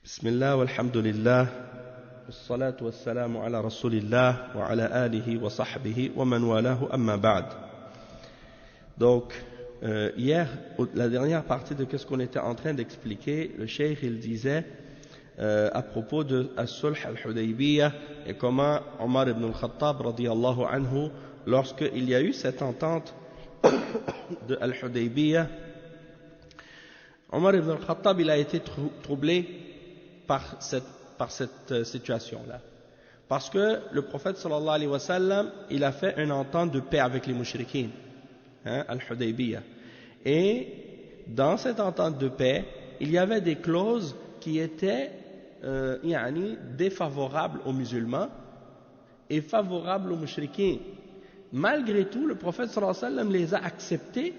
Bismillah walhamdulillah wassalatu wassalamu ala rasulillah wa ala alihi wa sahbihi wa man walahu amma ba'd. Donc hier, la dernière partie de ce qu'on était en train d'expliquer, le cheikh il disait à propos de As-Sulh al-Hudaybiyah et comment Omar ibn al-Khattab radiyallahu anhu, lorsqu'il y a eu cette entente de Al-Hudaybiyah, Omar ibn al-Khattab il a été troublé par cette situation-là. Parce que le prophète sallallahu alayhi wa sallam, il a fait une entente de paix avec les mouchriquins, Al-Hudaybiyah. Et dans cette entente de paix, il y avait des clauses qui étaient défavorables aux musulmans et favorables aux mouchriquins. Malgré tout, le prophète sallallahu alayhi wa sallam les a acceptées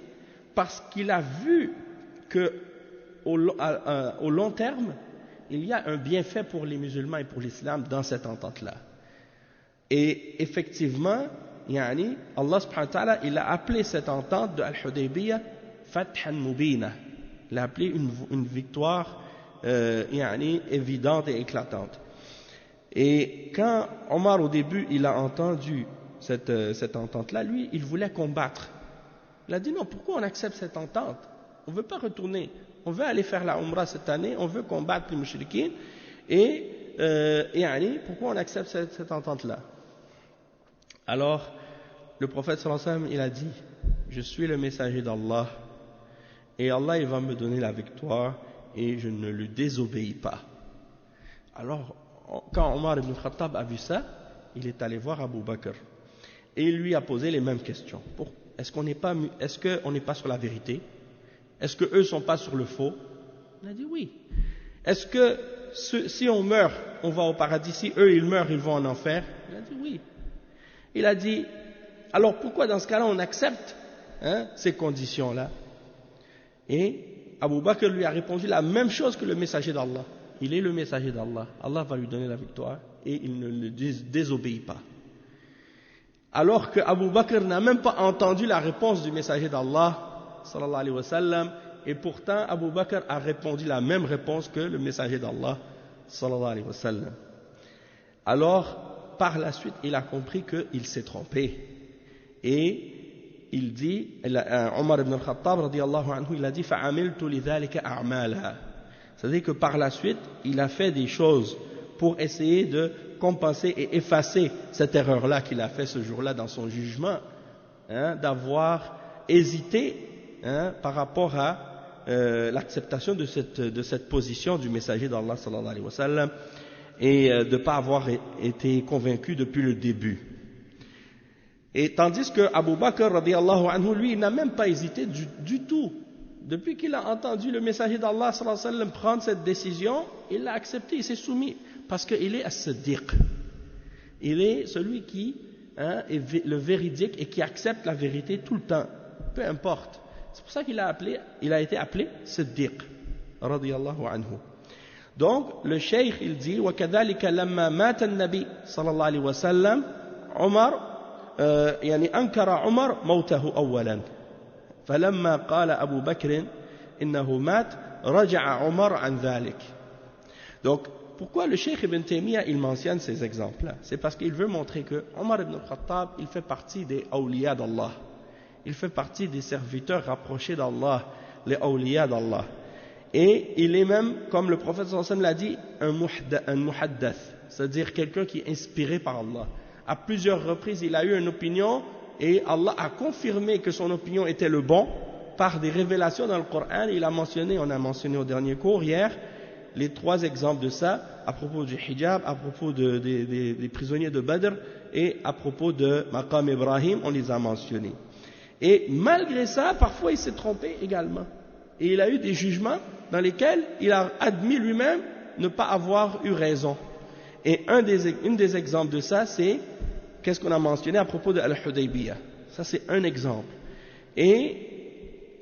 parce qu'il a vu que au long terme, il y a un bienfait pour les musulmans et pour l'islam dans cette entente-là. Et effectivement, Allah subhanahu wa ta'ala, il a appelé cette entente de Al-Hudaybiyah Fathan Mubina. Il a appelé une victoire évidente et éclatante. Et quand Omar au début, il a entendu cette entente-là, lui, il voulait combattre. Il a dit non, pourquoi on accepte cette entente? On ne veut pas retourner. On veut aller faire la Umrah cette année, on veut combattre les mouchriquins, et pourquoi on accepte cette entente-là? Alors, le prophète sallallahu alayhi wa sallam, il a dit, je suis le messager d'Allah, et Allah il va me donner la victoire, et je ne lui désobéis pas. Alors, quand Omar ibn Khattab a vu ça, il est allé voir Abu Bakr, et il lui a posé les mêmes questions. Est-ce qu'on n'est pas sur la vérité? Est-ce qu'eux ne sont pas sur le faux? Il a dit oui. Est-ce que si on meurt, on va au paradis? Si eux ils meurent, ils vont en enfer? Il a dit oui. Il a dit, alors pourquoi dans ce cas-là on accepte ces conditions-là? Et Abu Bakr lui a répondu la même chose que le messager d'Allah. Il est le messager d'Allah. Allah va lui donner la victoire et il ne le désobéit pas. Alors que Abu Bakr n'a même pas entendu la réponse du messager d'Allah sallallahu alayhi wa sallam, et pourtant Abu Bakr a répondu la même réponse que le messager d'Allah sallallahu alayhi wa sallam. Alors par la suite il a compris qu'il s'est trompé, et il dit, Omar ibn al-Khattab radiyallahu anhu, il a dit fa'amiltu lidhalika a'mala, c'est-à-dire que par la suite il a fait des choses pour essayer de compenser et effacer cette erreur-là qu'il a fait ce jour-là dans son jugement, d'avoir hésité par rapport à l'acceptation de cette position du messager d'Allah sallallahu alayhi wa sallam, et de ne pas avoir été convaincu depuis le début. Et tandis que Abu Bakr radiyallahu anhu, lui, il n'a même pas hésité du tout. Depuis qu'il a entendu le messager d'Allah sallallahu alayhi wa sallam prendre cette décision, il l'a accepté, il s'est soumis, parce qu'il est as-siddiq. Il est celui qui est le véridique et qui accepte la vérité tout le temps, peu importe. C'est pour ça qu'il a été appelé Siddiq radiyallahu anhu. Donc le cheikh il dit وكذلك لما مات النبي صلى الله عليه وسلم عمر أنكر عمر موته أولا فلما قال أبو بكر إنه مات رجع عمر عن ذلك. Donc pourquoi le cheikh Ibn Taymiyyah il mentionne ces exemples-là? C'est parce qu'il veut montrer que Omar ibn al-Khattab il fait partie des awliya d'Allah. Il fait partie des serviteurs rapprochés d'Allah, les awliya d'Allah. Et il est même, comme le prophète sallallahu alayhi wa sallam l'a dit, un muhaddath, c'est-à-dire quelqu'un qui est inspiré par Allah. À plusieurs reprises, il a eu une opinion et Allah a confirmé que son opinion était le bon par des révélations dans le Coran. On a mentionné au dernier cours hier, les 3 exemples de ça, à propos du hijab, à propos des prisonniers de Badr et à propos de Maqam Ibrahim, on les a mentionnés. Et malgré ça, parfois il s'est trompé également. Et il a eu des jugements dans lesquels il a admis lui-même ne pas avoir eu raison. Et une des exemples de ça, c'est qu'est-ce qu'on a mentionné à propos de Al-Hudaybiyah. Ça c'est un exemple. Et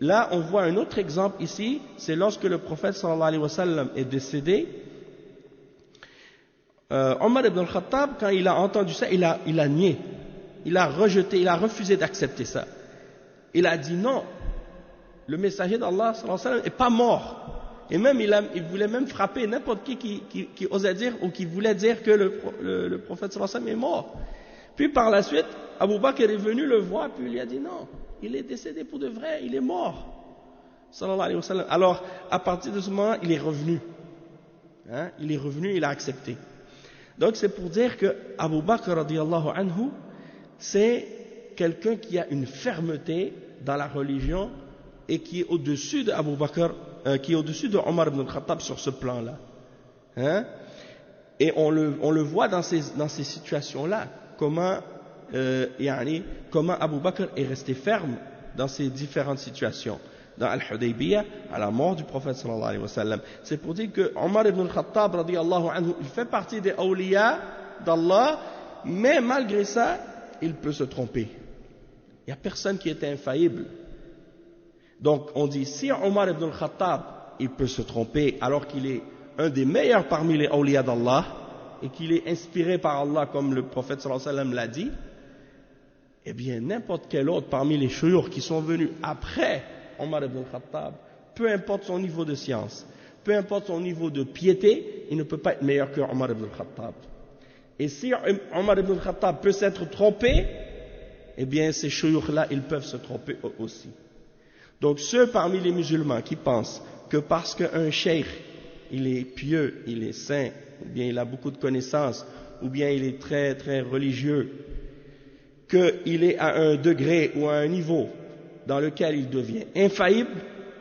là on voit un autre exemple ici, c'est lorsque le prophète sallallahu alayhi wa sallam est décédé. Omar ibn al-Khattab, quand il a entendu ça, il a nié. Il a rejeté, il a refusé d'accepter ça. Il a dit non, le messager d'Allah sallallahu alayhi wa sallam n'est pas mort. Et même, il voulait même frapper n'importe qui osait dire ou qui voulait dire que le prophète sallallahu alayhi wa sallam est mort. Puis par la suite, Abu Bakr est venu le voir, puis il lui a dit non, il est décédé pour de vrai, il est mort. Sallallahu alayhi wa sallam. Alors, à partir de ce moment, il est revenu. Hein? Il est revenu, il a accepté. Donc c'est pour dire que Abu Bakr radiyallahu anhu, c'est quelqu'un qui a une fermeté dans la religion et qui est au-dessus de Abu Bakr, qui est au-dessus de Omar ibn al-Khattab sur ce plan-là. Hein? Et on le voit dans ces situations-là, comment Abu Bakr est resté ferme dans ces différentes situations. Dans Al-Hudaybiyah, à la mort du prophète sallallahu alayhi wa sallam. C'est pour dire que Omar ibn al-Khattab radiyallahu anhu, il fait partie des awliya d'Allah, mais malgré ça, il peut se tromper. Il n'y a personne qui est infaillible. Donc on dit, si Omar ibn al-Khattab, il peut se tromper alors qu'il est un des meilleurs parmi les awliya d'Allah, et qu'il est inspiré par Allah comme le prophète sallallahu alayhi wa sallam l'a dit, eh bien n'importe quel autre parmi les shuyukh qui sont venus après Omar ibn al-Khattab, peu importe son niveau de science, peu importe son niveau de piété, il ne peut pas être meilleur que Omar ibn al-Khattab. Et si Omar ibn al-Khattab peut s'être trompé, eh bien ces shuyukh-là, ils peuvent se tromper aussi. Donc ceux parmi les musulmans qui pensent que parce qu'un cheikh, il est pieux, il est saint, ou bien il a beaucoup de connaissances, ou bien il est très très religieux, qu'il est à un degré ou à un niveau dans lequel il devient infaillible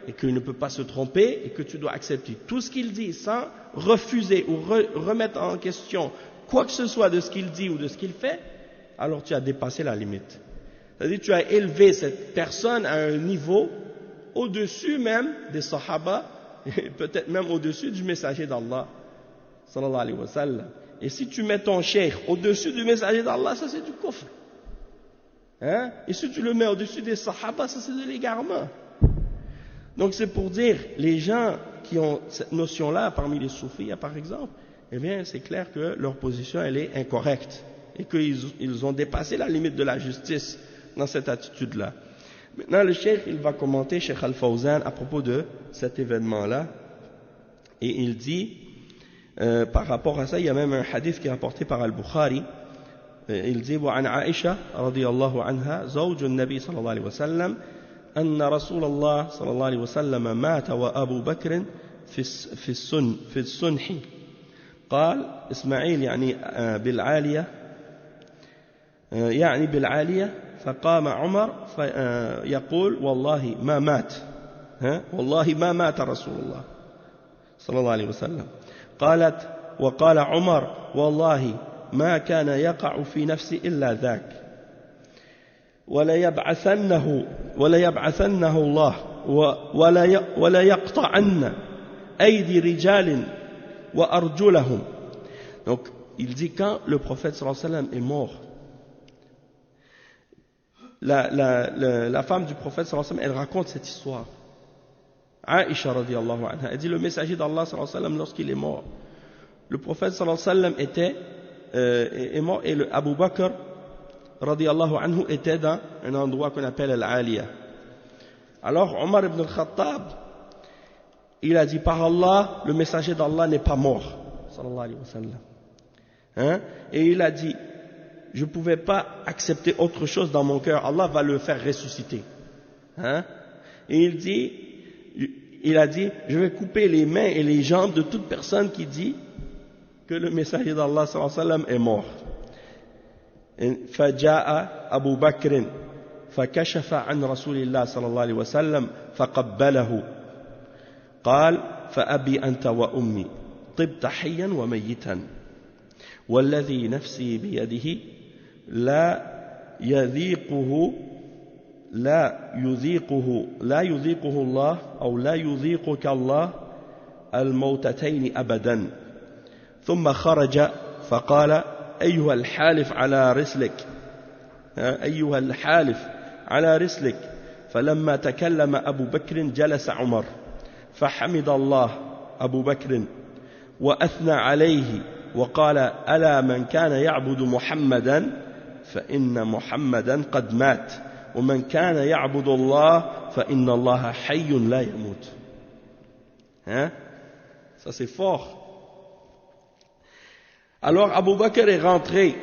et qu'il ne peut pas se tromper et que tu dois accepter tout ce qu'il dit sans refuser ou remettre en question quoi que ce soit de ce qu'il dit ou de ce qu'il fait, alors tu as dépassé la limite. C'est-à-dire tu as élevé cette personne à un niveau au-dessus même des sahaba et peut-être même au-dessus du messager d'Allah sallallahu alayhi wa sallam. Et si tu mets ton cheikh au-dessus du messager d'Allah, ça c'est du kufr. Hein? Et si tu le mets au-dessus des sahaba, ça c'est de l'égarement. Donc c'est pour dire, les gens qui ont cette notion-là, parmi les soufis par exemple, eh bien c'est clair que leur position elle est incorrecte et qu'ils ont dépassé la limite de la justice dans cette attitude-là. Maintenant le cheikh il va commenter, Cheikh Al-Fawzan, à propos de cet événement-là, et il dit, par rapport à ça, il y a même un hadith qui est rapporté par Al-Bukhari. Il dit وعن عائشة رضي الله عنها زوج النبي صلى الله عليه وسلم أن رسول الله صلى الله عليه وسلم مات وأبو بكر في السنح قال إسماعيل يعني بالعالية فقام عمر يقول والله ما مات والله ما مات رسول الله صلى الله عليه وسلم قالت وقال عمر والله ما كان يقع في نفسي إلا ذاك وليبعثنه الله ولا يقطعن أيدي رجال وأرجلهم. Donc il dit quand le prophète sallallahu alayhi wa sallam est mort, la femme du prophète sallallahu alayhi wa sallam, elle raconte cette histoire. Aïcha radiyallahu anha, elle dit le messager d'Allah sallallahu alayhi wa sallam, lorsqu'il est mort, le prophète sallallahu alayhi wa sallam est mort et le Abu Bakr radiyallahu anhu était dans un endroit qu'on appelle Al-Aliya. Alors Omar ibn al-Khattab, il a dit par Allah, le messager d'Allah n'est pas mort sallallahu alayhi wa sallam. Hein? Et il a dit je ne pouvais pas accepter autre chose dans mon cœur, Allah va le faire ressusciter. Hein? Et il a dit je vais couper les mains et les jambes de toute personne qui dit que le messager d'Allah sallallahu alayhi wa sallam est mort. فجاء أبو بكر فكشف عن رسول الله صلى الله عليه وسلم فقبله قال فأبي أنت وأمي طبت حيا وميتا والذي نفسي بيده لا يذيقه الله أو لا يذيقك الله الموتتين أبدا. ثم خرج فقال أيها الحالف على رسلك فلما تكلم أبو بكر جلس عمر فحمد الله أبو بكر وأثنى عليه وقال ألا من كان يعبد محمدا فإن محمدا قد مات ومن كان يعبد الله فإن الله حي لا يموت. Ça c'est fort. Alors Abu Bakr est rentré.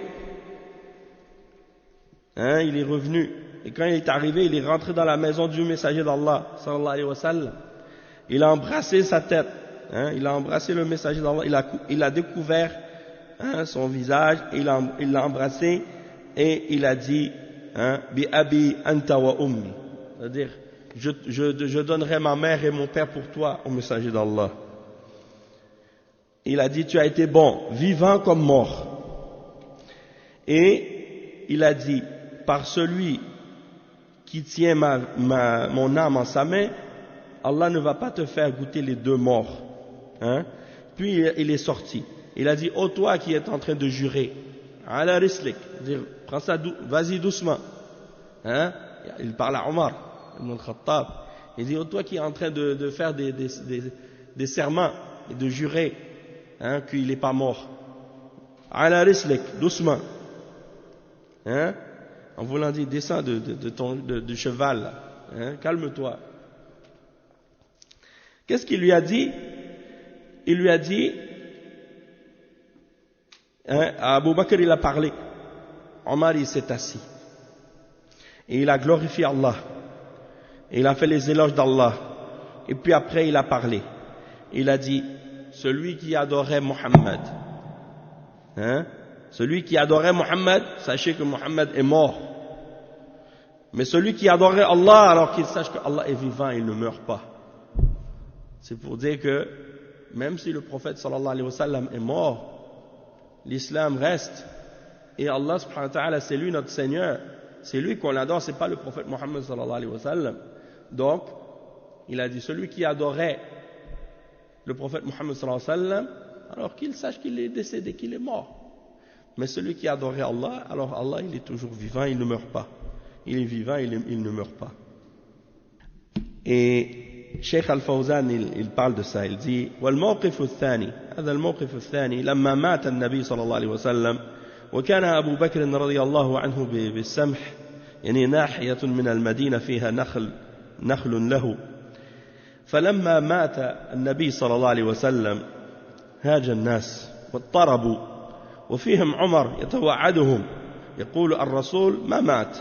Il est revenu. Et quand il est arrivé, il est rentré dans la maison du messager d'Allah, sallallahu alayhi wa sallam. Il a embrassé sa tête. Il a embrassé le messager d'Allah. Il a découvert son visage. Il l'a embrassé et il a dit Bi abi anta wa ummi. C'est-à-dire, je donnerai ma mère et mon père pour toi au messager d'Allah. Il a dit, tu as été bon, vivant comme mort. Et il a dit, par celui qui tient mon âme en sa main, Allah ne va pas te faire goûter les deux morts. Puis il est sorti. Il a dit, toi qui es en train de jurer, ala rislik, prends ça, vas-y doucement. Il parle à Omar ibn al-Khattab. Il dit, toi qui es en train de faire des serments et de jurer qu'il n'est pas mort. Ala rislik, doucement. En voulant dire, descends du cheval, calme-toi. Qu'est-ce qu'il lui a dit? Il lui a dit, à Abu Bakr il a parlé. Omar il s'est assis. Et il a glorifié Allah. Et il a fait les éloges d'Allah. Et puis après il a parlé. Il a dit, celui qui adorait Mohammed, celui qui adorait Mohammed, sachez que Mohammed est mort. Mais celui qui adorait Allah, alors qu'il sache que Allah est vivant, il ne meurt pas. C'est pour dire que même si le prophète sallallahu alayhi wa sallam est mort, l'islam reste. Et Allah subhanahu wa ta'ala, c'est lui notre Seigneur. C'est lui qu'on adore, c'est pas le prophète Mohammed sallallahu alayhi wa sallam. Donc, il a dit, celui qui adorait le prophète Mohammed sallallahu alayhi wa sallam, alors qu'il sache qu'il est décédé, qu'il est mort. Mais celui qui adorait Allah, alors Allah, il est toujours vivant, il ne meurt pas. Il est vivant, il ne meurt pas. Et Cheikh Al-Fawzan, il parle de ça, il dit والموقف الثاني هذا الموقف الثاني لما مات النبي صلى الله عليه وسلم وكان أبو بكر رضي الله عنه بالسمح يعني ناحية من المدينة فيها نخل له فلما مات النبي صلى الله عليه وسلم هاج الناس واضطربوا وفيهم عمر يتوعدهم يقول الرسول ما مات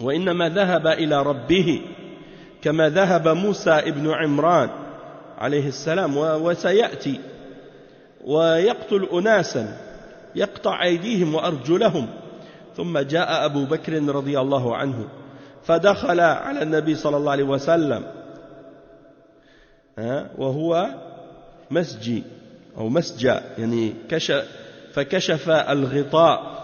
وإنما ذهب إلى ربه كما ذهب موسى ابن عمران عليه السلام وسيأتي ويقتل أناسا يقطع أيديهم وأرجلهم ثم جاء أبو بكر رضي الله عنه فدخل على النبي صلى الله عليه وسلم وهو مسجي أو مسجى يعني فكشف الغطاء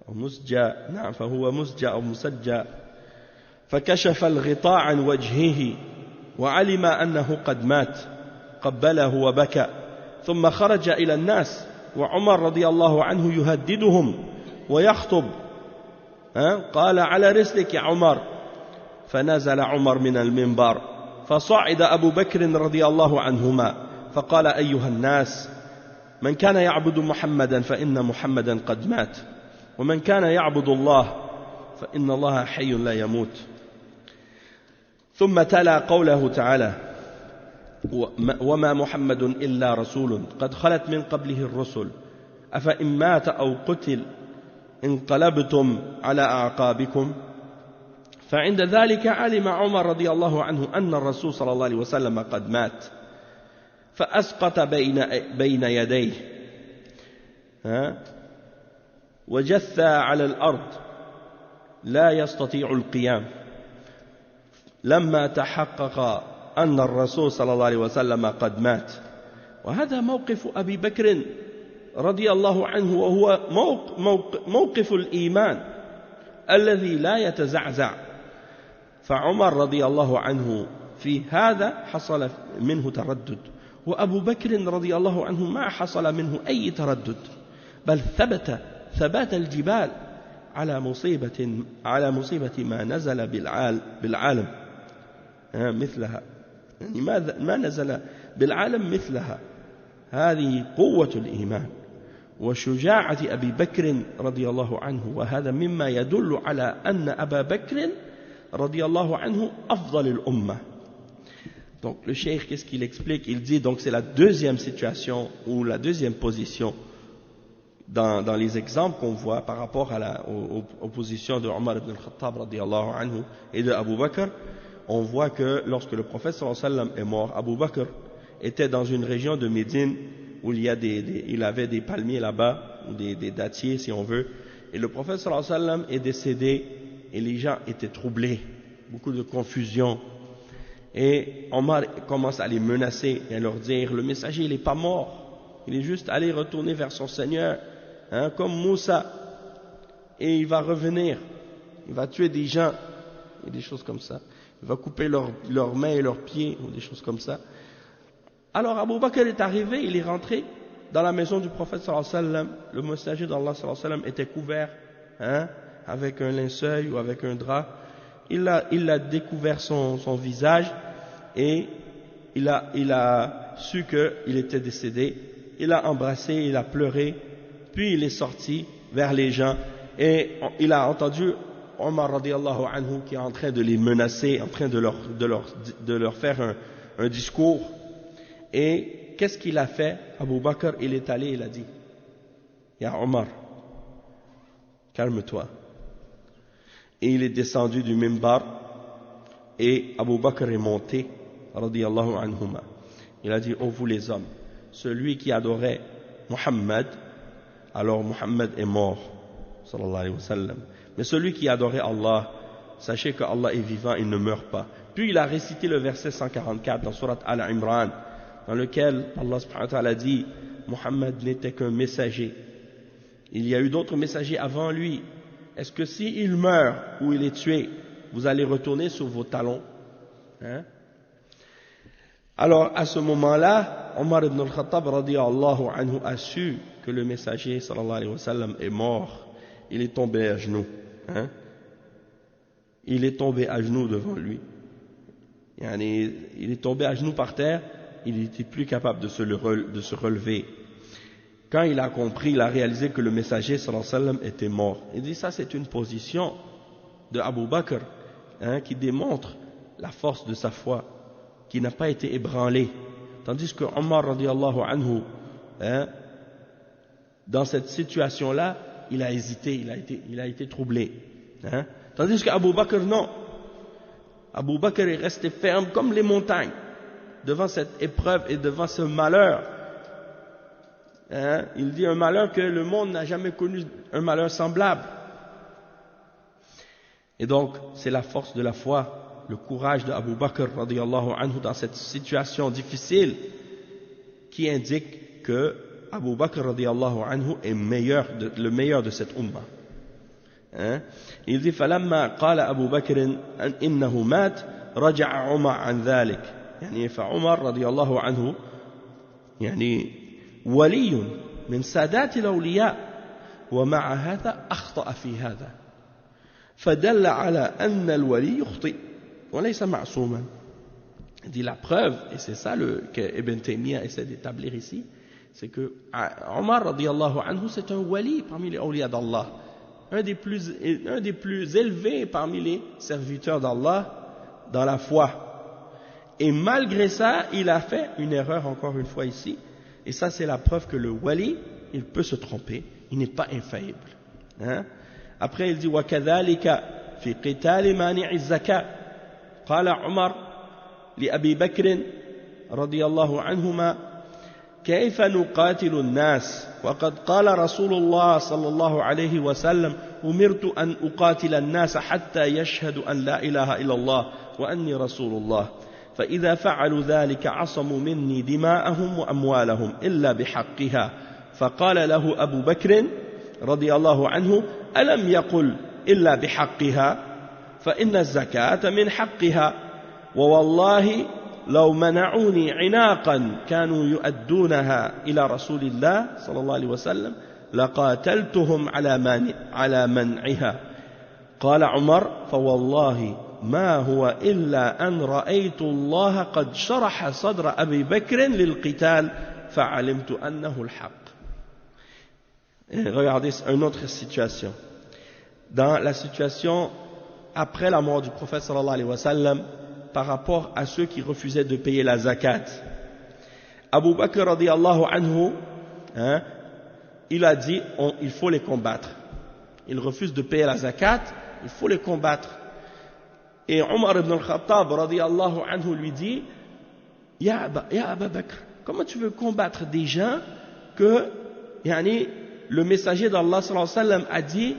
مسجى نعم فهو مسجى أو مسجى فكشف الغطاء عن وجهه وعلم أنه قد مات قبله وبكى ثم خرج إلى الناس وعمر رضي الله عنه يهددهم ويخطب قال على رسلك يا عمر فنزل عمر من المنبر فصعد أبو بكر رضي الله عنهما فقال أيها الناس من كان يعبد محمدا فإن محمدا قد مات ومن كان يعبد الله فإن الله حي لا يموت ثم تلا قوله تعالى وما محمد إلا رسول قد خلت من قبله الرسل أفإن مات أو قتل انقلبتم على أعقابكم فعند ذلك علم عمر رضي الله عنه أن الرسول صلى الله عليه وسلم قد مات فأسقط بين يديه وجثى على الأرض لا يستطيع القيام لما تحقق أن الرسول صلى الله عليه وسلم قد مات وهذا موقف أبي بكر رضي الله عنه وهو موقف الإيمان الذي لا يتزعزع فعمر رضي الله عنه في هذا حصل منه تردد وأبو بكر رضي الله عنه ما حصل منه أي تردد بل ثبات الجبال على مصيبة ما نزل بالعالم مثلها يعني ما نزل بالعالم مثلها هذه قوة الإيمان وشجاعة أبي بكر رضي الله عنه وهذا مما يدل على أن أبا بكر radiyallahu anhu afdal al-umma. Donc le cheikh, qu'est-ce qu'il explique? Il dit donc c'est la deuxième situation ou la deuxième position dans les exemples qu'on voit par rapport aux positions de Omar ibn al-Khattab radiyallahu anhu et de Abu Bakr. On voit que lorsque le prophète sallallahu alayhi wa sallam est mort, Abu Bakr était dans une région de Médine où il avait des palmiers là-bas, ou des dattiers si on veut, et le prophète sallallahu alayhi wa sallam est décédé et les gens étaient troublés, beaucoup de confusion. Et Omar commence à les menacer et à leur dire, le messager il n'est pas mort, il est juste allé retourner vers son Seigneur, hein, comme Moussa, et il va revenir, il va tuer des gens, et des choses comme ça, il va couper leurs mains et leurs pieds, ou des choses comme ça. Alors Abu Bakr est arrivé, il est rentré dans la maison du prophète sallallahu alayhi wa sallam, le messager d'Allah sallallahu alayhi wa sallam était couvert, hein, avec un linceul ou avec un drap. Il a découvert son visage et il a su qu'il était décédé. Il a embrassé, il a pleuré, puis il est sorti vers les gens et il a entendu Omar radiyallahu anhu qui est en train de les menacer, en train de leur faire un discours. Et qu'est-ce qu'il a fait? Abu Bakr, il est allé, il a dit, Ya Omar, calme-toi. Et il est descendu du mimbar et Abu Bakr est monté radiyallahu anhuma. Il a dit, ô vous les hommes, celui qui adorait Muhammad, alors Muhammad est mort sallallahu alayhi wa sallam, mais celui qui adorait Allah, sachez que Allah est vivant, il ne meurt pas. Puis il a récité le verset 144 dans Surat Al-Imran, dans lequel Allah subhanahu wa ta'ala dit, Muhammad n'était qu'un messager, il y a eu d'autres messagers avant lui. Est-ce que s'il meurt ou il est tué, vous allez retourner sur vos talons, hein? Alors à ce moment-là, Omar ibn al-Khattab radiyallahu anhu a su que le messager sallallahu alayhi wa sallam est mort. Il est tombé à genoux, hein? Il est tombé à genoux devant lui. Il est tombé à genoux par terre, il n'était plus capable de se relever. Quand il a compris, il a réalisé que le messager sallallahu alayhi wa sallam était mort. Il dit ça, c'est une position de Abu Bakr, hein, qui démontre la force de sa foi, qui n'a pas été ébranlée. Tandis que Omar radiyallahu anhu, hein, dans cette situation-là, il a hésité, il a été troublé. Hein. Tandis qu'Abu Bakr, non. Abu Bakr est resté ferme comme les montagnes devant cette épreuve et devant ce malheur. Hein, il dit un malheur que le monde n'a jamais connu, un malheur semblable. Et donc, c'est la force de la foi, le courage de Abu Bakr radiyallahu anhu dans cette situation difficile qui indique que Abu Bakr radiyallahu anhu est le meilleur de cette umma. Hein? Il dit فلما قال أبو بكر إنه مات رجع عمر عن ذلك. يعني فعمر رضي الله عنه يعني ولي من سادات الأولياء ومع هذا أخطأ في هذا فدل على أن الولي يخطئ وليس معصوما. Il dit la preuve, et c'est ça que Ibn Taymiyyah essaie d'établir ici, c'est que Omar radiyallahu anhu c'est un wali parmi les awliya d'Allah, un des plus élevés parmi les serviteurs d'Allah dans la foi. Et malgré ça, il a fait une erreur encore une fois ici. Et ça, c'est la preuve que le wali, il peut se tromper, il n'est pas infaillible. Hein? Après, il dit وَكَذَلِكَ فِي قِتَالِ مَانِعِ الزَّكَاةِ قال عمر لأبي بكر رضي الله عنهما كيف نقاتل الناس وقد قال رسول الله صلى الله عليه وسلم أمرت أن أقاتل الناس حتى يشهدوا أن لا إله إلا الله وأني رسول الله فإذا فعلوا ذلك عصموا مني دماءهم وأموالهم إلا بحقها فقال له أبو بكر رضي الله عنه ألم يقل إلا بحقها فإن الزكاة من حقها ووالله لو منعوني عناقا كانوا يؤدونها إلى رسول الله صلى الله عليه وسلم لقاتلتهم على منعها قال عمر فوالله ما هو إلا أن رأيت الله قد شرح صدر أبي بكر للقتال فعلمت أنه الحق. Regardez une autre situation. Dans la situation après la mort du prophète sallallahu alayhi wa sallam par rapport à ceux qui refusaient de payer la zakat. Abu Bakr radiyallahu anhu, il a dit il faut les combattre. Ils refusent de payer la zakat, il faut les combattre. Et Omar ibn al-Khattab radiyallahu anhu lui dit Ya Abu Bakr, comment tu veux combattre des gens que le messager d'Allah sallallahu alayhi wa sallam a dit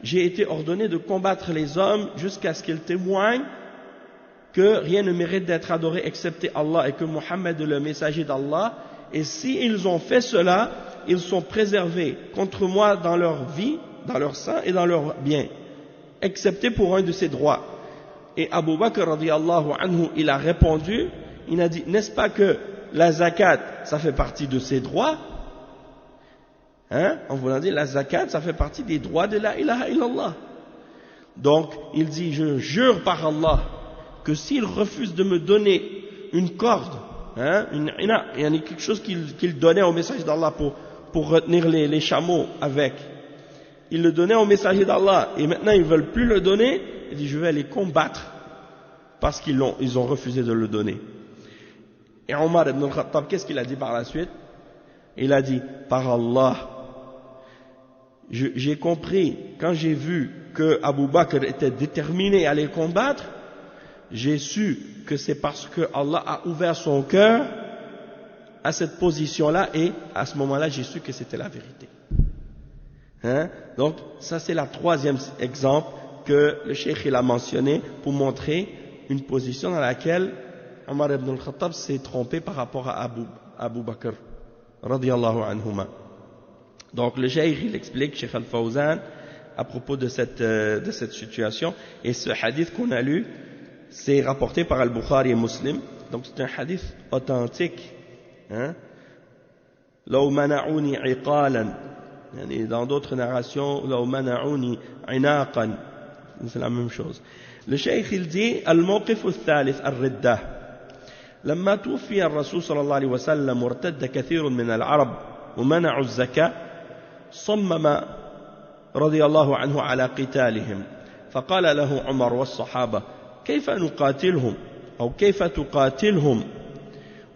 j'ai été ordonné de combattre les hommes jusqu'à ce qu'ils témoignent que rien ne mérite d'être adoré excepté Allah et que Mohammed est le messager d'Allah, et s'ils ont fait cela, ils sont préservés contre moi dans leur vie, dans leur sang et dans leurs biens, excepté pour un de ces droits. Et Abu Bakr radiyallahu anhu, il a répondu, il a dit, n'est-ce pas que la zakat, ça fait partie de ces droits? On vous l'a dit, la zakat, ça fait partie des droits de la ilaha illallah. Donc, il dit, je jure par Allah que s'il refuse de me donner une corde, il y a quelque chose qu'il donnait au messager d'Allah pour retenir les chameaux avec, il le donnait au messager d'Allah, et maintenant ils ne veulent plus le donner, il dit, je vais les combattre, parce qu'ils ont refusé de le donner. Et Omar ibn al-Khattab, qu'est-ce qu'il a dit par la suite? Il a dit, par Allah, j'ai compris, quand j'ai vu que Abu Bakr était déterminé à les combattre, j'ai su que c'est parce que Allah a ouvert son cœur à cette position-là, et à ce moment-là, j'ai su que c'était la vérité. Donc, ça c'est la troisième exemple que le cheikh il a mentionné pour montrer une position dans laquelle Omar ibn al-Khattab s'est trompé par rapport à Abu Bakr radiyallahu anhuma. Donc le cheikh il explique, Cheikh Al-Fawzan, à propos de cette situation, et ce hadith qu'on a lu, c'est rapporté par Al-Bukhari et Muslim, donc c'est un hadith authentique. لو منعوني عقالا, dans d'autres narrations, لو منعوني عناقا, c'est la même chose. Le cheikh il dit, الموقف الثالث الردة. لما توفي الرسول صلى الله عليه وسلم وارتد كثير من العرب ومنعوا الزكاة, صمم رضي الله عنه على قتالهم, فقال له عمر والصحابة كيف نقاتلهم أو كيف تقاتلهم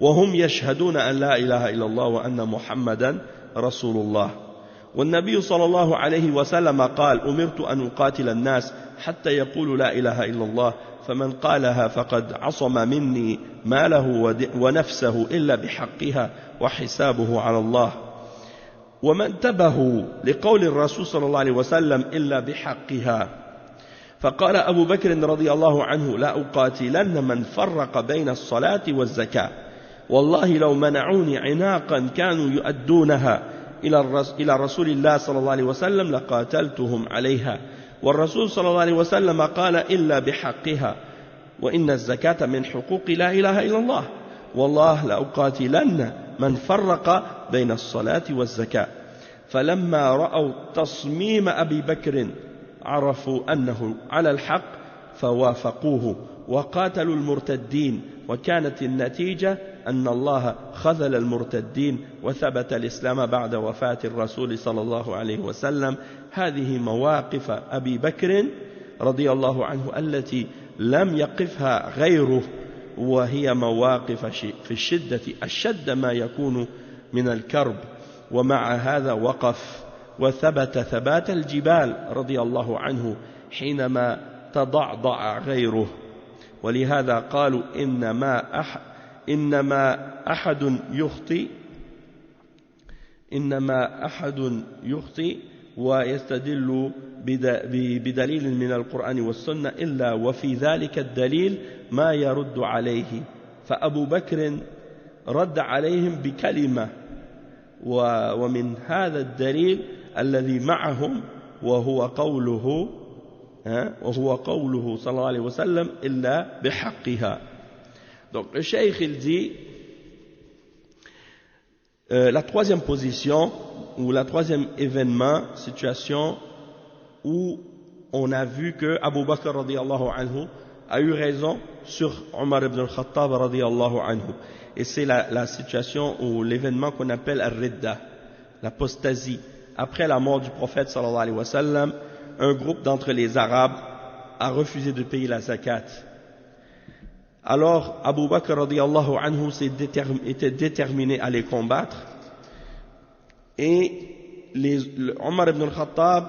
وهم يشهدون أن لا إله إلا الله وأن محمدا رسول الله. والنبي صلى الله عليه وسلم قال أمرت أن أقاتل الناس حتى يقولوا لا إله إلا الله, فمن قالها فقد عصم مني ماله ونفسه إلا بحقها وحسابه على الله, وما انتبهوا لقول الرسول صلى الله عليه وسلم إلا بحقها. فقال أبو بكر رضي الله عنه لا أقاتلن من فرق بين الصلاة والزكاة, والله لو منعوني عناقا كانوا يؤدونها إلى رسول الله صلى الله عليه وسلم لقاتلتهم عليها, والرسول صلى الله عليه وسلم قال إلا بحقها, وإن الزكاة من حقوق لا إله إلا الله, والله لأقاتلن من فرق بين الصلاة والزكاة. فلما رأوا تصميم أبي بكر عرفوا أنه على الحق فوافقوه وقاتلوا المرتدين, وكانت النتيجة أن الله خذل المرتدين وثبت الإسلام بعد وفاة الرسول صلى الله عليه وسلم. هذه مواقف أبي بكر رضي الله عنه التي لم يقفها غيره, وهي مواقف في الشدة أشد ما يكون من الكرب, ومع هذا وقف وثبت ثبات الجبال رضي الله عنه حينما تضعضع غيره. ولهذا قالوا إنما أحد يخطئ ويستدل بدليل من القرآن والسنة إلا وفي ذلك الدليل ما يرد عليه, فأبو بكر رد عليهم بكلمة, ومن هذا الدليل الذي معهم وهو قوله صلى الله عليه وسلم إلا بحقها. Donc le cheikh il dit la troisième position ou la troisième événement, situation où on a vu que Abu Bakr radiyallahu anhu a eu raison sur Omar ibn al-Khattab radiyallahu anhu, et c'est la situation ou l'événement qu'on appelle al-Ridda, l'apostasie. Après la mort du prophète sallallahu alayhi wa sallam, un groupe d'entre les Arabes a refusé de payer la zakat. Alors Abu Bakr radiyallahu anhu était déterminé à les combattre, et Omar ibn al-Khattab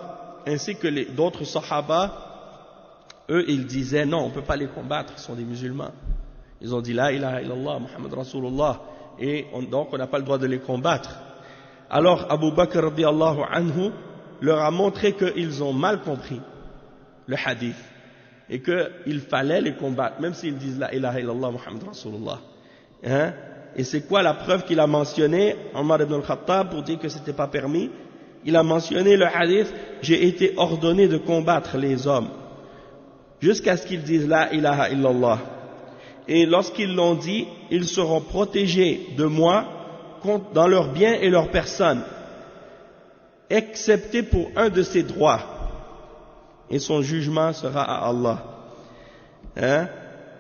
ainsi que d'autres sahaba, eux ils disaient non, on ne peut pas les combattre, ils sont des musulmans. Ils ont dit la ilaha illallah Muhammad Rasulullah, et donc on n'a pas le droit de les combattre. Alors Abu Bakr radiyallahu anhu leur a montré qu'ils ont mal compris le hadith et qu'il fallait les combattre, même s'ils disent la ilaha illallah Muhammad Rasulullah. Hein? Et c'est quoi la preuve qu'il a mentionné, Omar ibn al-Khattab, pour dire que c'était pas permis? Il a mentionné le hadith, j'ai été ordonné de combattre les hommes jusqu'à ce qu'ils disent la ilaha illallah. Et lorsqu'ils l'ont dit, ils seront protégés de moi dans leurs biens et leurs personnes, excepté pour un de ses droits, et son jugement sera à Allah. Hein?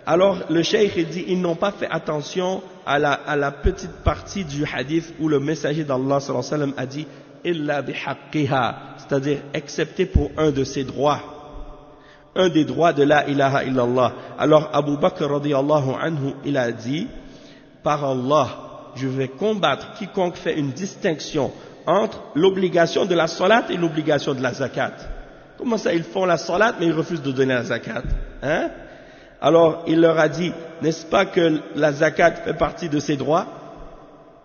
Alors le cheikh il dit, ils n'ont pas fait attention à la petite partie du hadith où le messager d'Allah sallallahu alayhi wa sallam a dit illa bihaqqiha, c'est-à-dire excepté pour un de ses droits, un des droits de la ilaha illallah. Alors Abu Bakr radiyallahu anhu il a dit, par Allah, je vais combattre quiconque fait une distinction entre l'obligation de la salat et l'obligation de la zakat. Comment ça, ils font la salat mais ils refusent de donner la zakat? Hein? Alors il leur a dit, n'est-ce pas que la zakat fait partie de ses droits?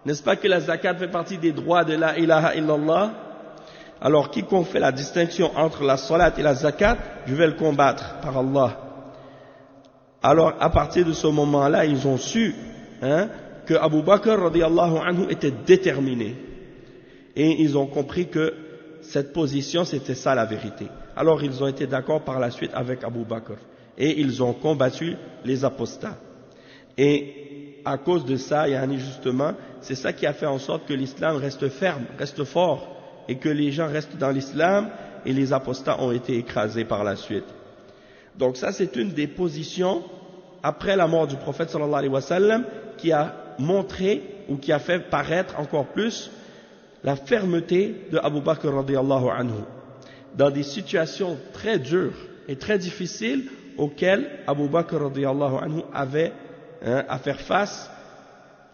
N'est-ce pas que la zakat fait partie des droits de la ilaha illallah? Alors quiconque fait la distinction entre la salat et la zakat, je vais le combattre par Allah. Alors à partir de ce moment-là, ils ont su que Abu Bakr radiyallahu anhu était déterminé. Et ils ont compris que cette position, c'était ça la vérité. Alors ils ont été d'accord par la suite avec Abu Bakr. Et ils ont combattu les apostats. Et à cause de ça, justement, c'est ça qui a fait en sorte que l'islam reste ferme, reste fort, et que les gens restent dans l'islam, et les apostats ont été écrasés par la suite. Donc ça, c'est une des positions, après la mort du prophète sallallahu alayhi wa sallam, qui a montré, ou qui a fait paraître encore plus, la fermeté de Abu Bakr radiyallahu anhu, dans des situations très dures et très difficiles auxquelles Abu Bakr radiyallahu anhu avait à faire face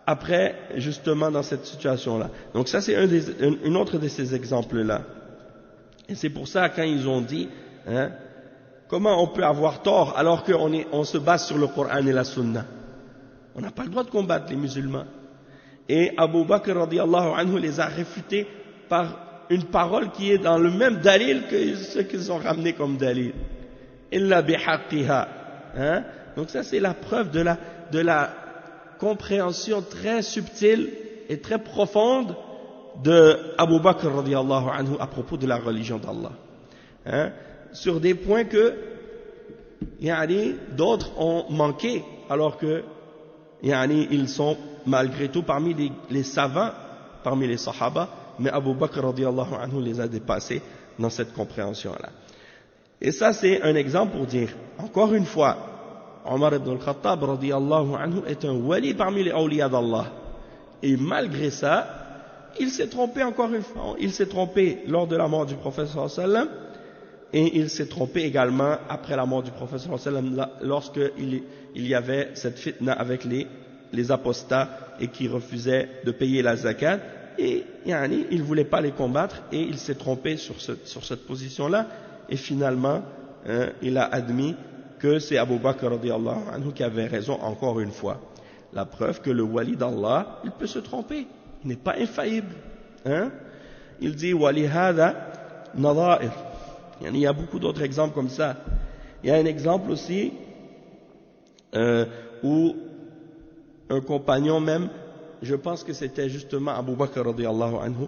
après, justement, dans cette situation-là. Donc ça, c'est un autre de ces exemples-là. Et c'est pour ça, quand ils ont dit, comment on peut avoir tort alors qu'on se base sur le Coran et la Sunna? On n'a pas le droit de combattre les musulmans. Et Abu Bakr radiyallahu anhu les a réfutés par une parole qui est dans le même dalil que ce qu'ils ont ramené comme dalil. Illa bihaqqiha. Donc ça, c'est la preuve de la compréhension très subtile et très profonde de Abu Bakr radiyallahu anhu à propos de la religion d'Allah. Sur des points que d'autres ont manqué, alors que ils sont malgré tout parmi les savants, parmi les sahaba, mais Abu Bakr radiyallahu anhu les a dépassés dans cette compréhension-là. Et ça, c'est un exemple pour dire, encore une fois, Omar ibn al-Khattab radiyallahu anhu est un wali parmi les awliya d'Allah. Et malgré ça, il s'est trompé encore une fois. Il s'est trompé lors de la mort du prophète sallallahu alayhi wa sallam, et il s'est trompé également après la mort du prophète sallallahu alayhi wa sallam, lorsqu'il y avait cette fitna avec les apostats et qui refusaient de payer la zakat, et il ne voulait pas les combattre, et il s'est trompé sur cette position-là, et finalement il a admis que c'est Abu Bakr radiyallahu anhu qui avait raison encore une fois. La preuve que le wali d'Allah, il peut se tromper, il n'est pas infaillible. Il dit wali hada nadha'ir. Il y a beaucoup d'autres exemples comme ça. Il y a un exemple aussi où un compagnon même, je pense que c'était justement Abu Bakr radiyallahu anhu,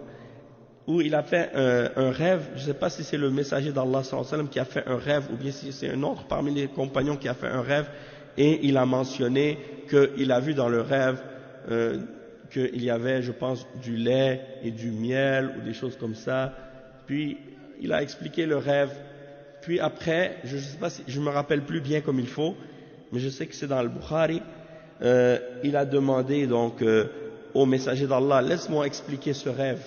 où il a fait un rêve, je ne sais pas si c'est le messager d'Allah sallallahu alayhi wa sallam qui a fait un rêve, ou bien si c'est un autre parmi les compagnons qui a fait un rêve, et il a mentionné qu'il a vu dans le rêve qu'il y avait, je pense, du lait et du miel, ou des choses comme ça, puis il a expliqué le rêve, puis après, je ne sais pas si, je me rappelle plus bien comme il faut, mais je sais que c'est dans le Bukhari, il a demandé donc au messager d'Allah, laisse-moi expliquer ce rêve.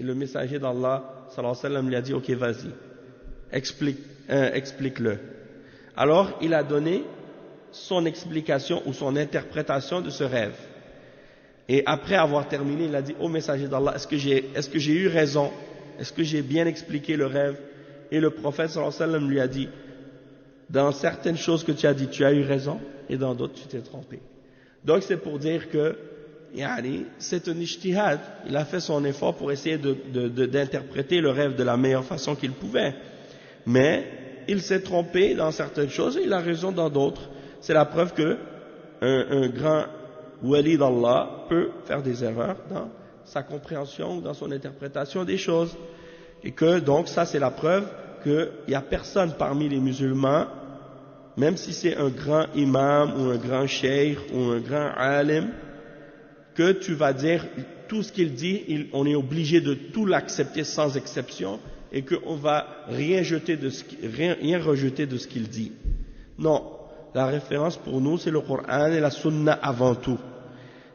Et le messager d'Allah sallallahu alayhi wa sallam lui a dit, ok, vas-y, explique-le. Alors il a donné son explication ou son interprétation de ce rêve. Et après avoir terminé, il a dit: ô messager d'Allah, est-ce que j'ai eu raison? Est-ce que j'ai bien expliqué le rêve? Et le prophète sallallahu alayhi wa sallam lui a dit: dans certaines choses que tu as dit, tu as eu raison, et dans d'autres, tu t'es trompé. Donc c'est pour dire que c'est un ijtihad. Il a fait son effort pour essayer d'interpréter le rêve de la meilleure façon qu'il pouvait. Mais il s'est trompé dans certaines choses et il a raison dans d'autres. C'est la preuve que un grand wali d'Allah peut faire des erreurs dans sa compréhension ou dans son interprétation des choses. Et que donc ça c'est la preuve qu'il n'y a personne parmi les musulmans, même si c'est un grand imam ou un grand cheikh ou un grand alim, que tu vas dire tout ce qu'il dit, on est obligé de tout l'accepter sans exception et qu'on va rien rejeter de ce qu'il dit. Non, la référence pour nous c'est le Coran et la Sunna avant tout.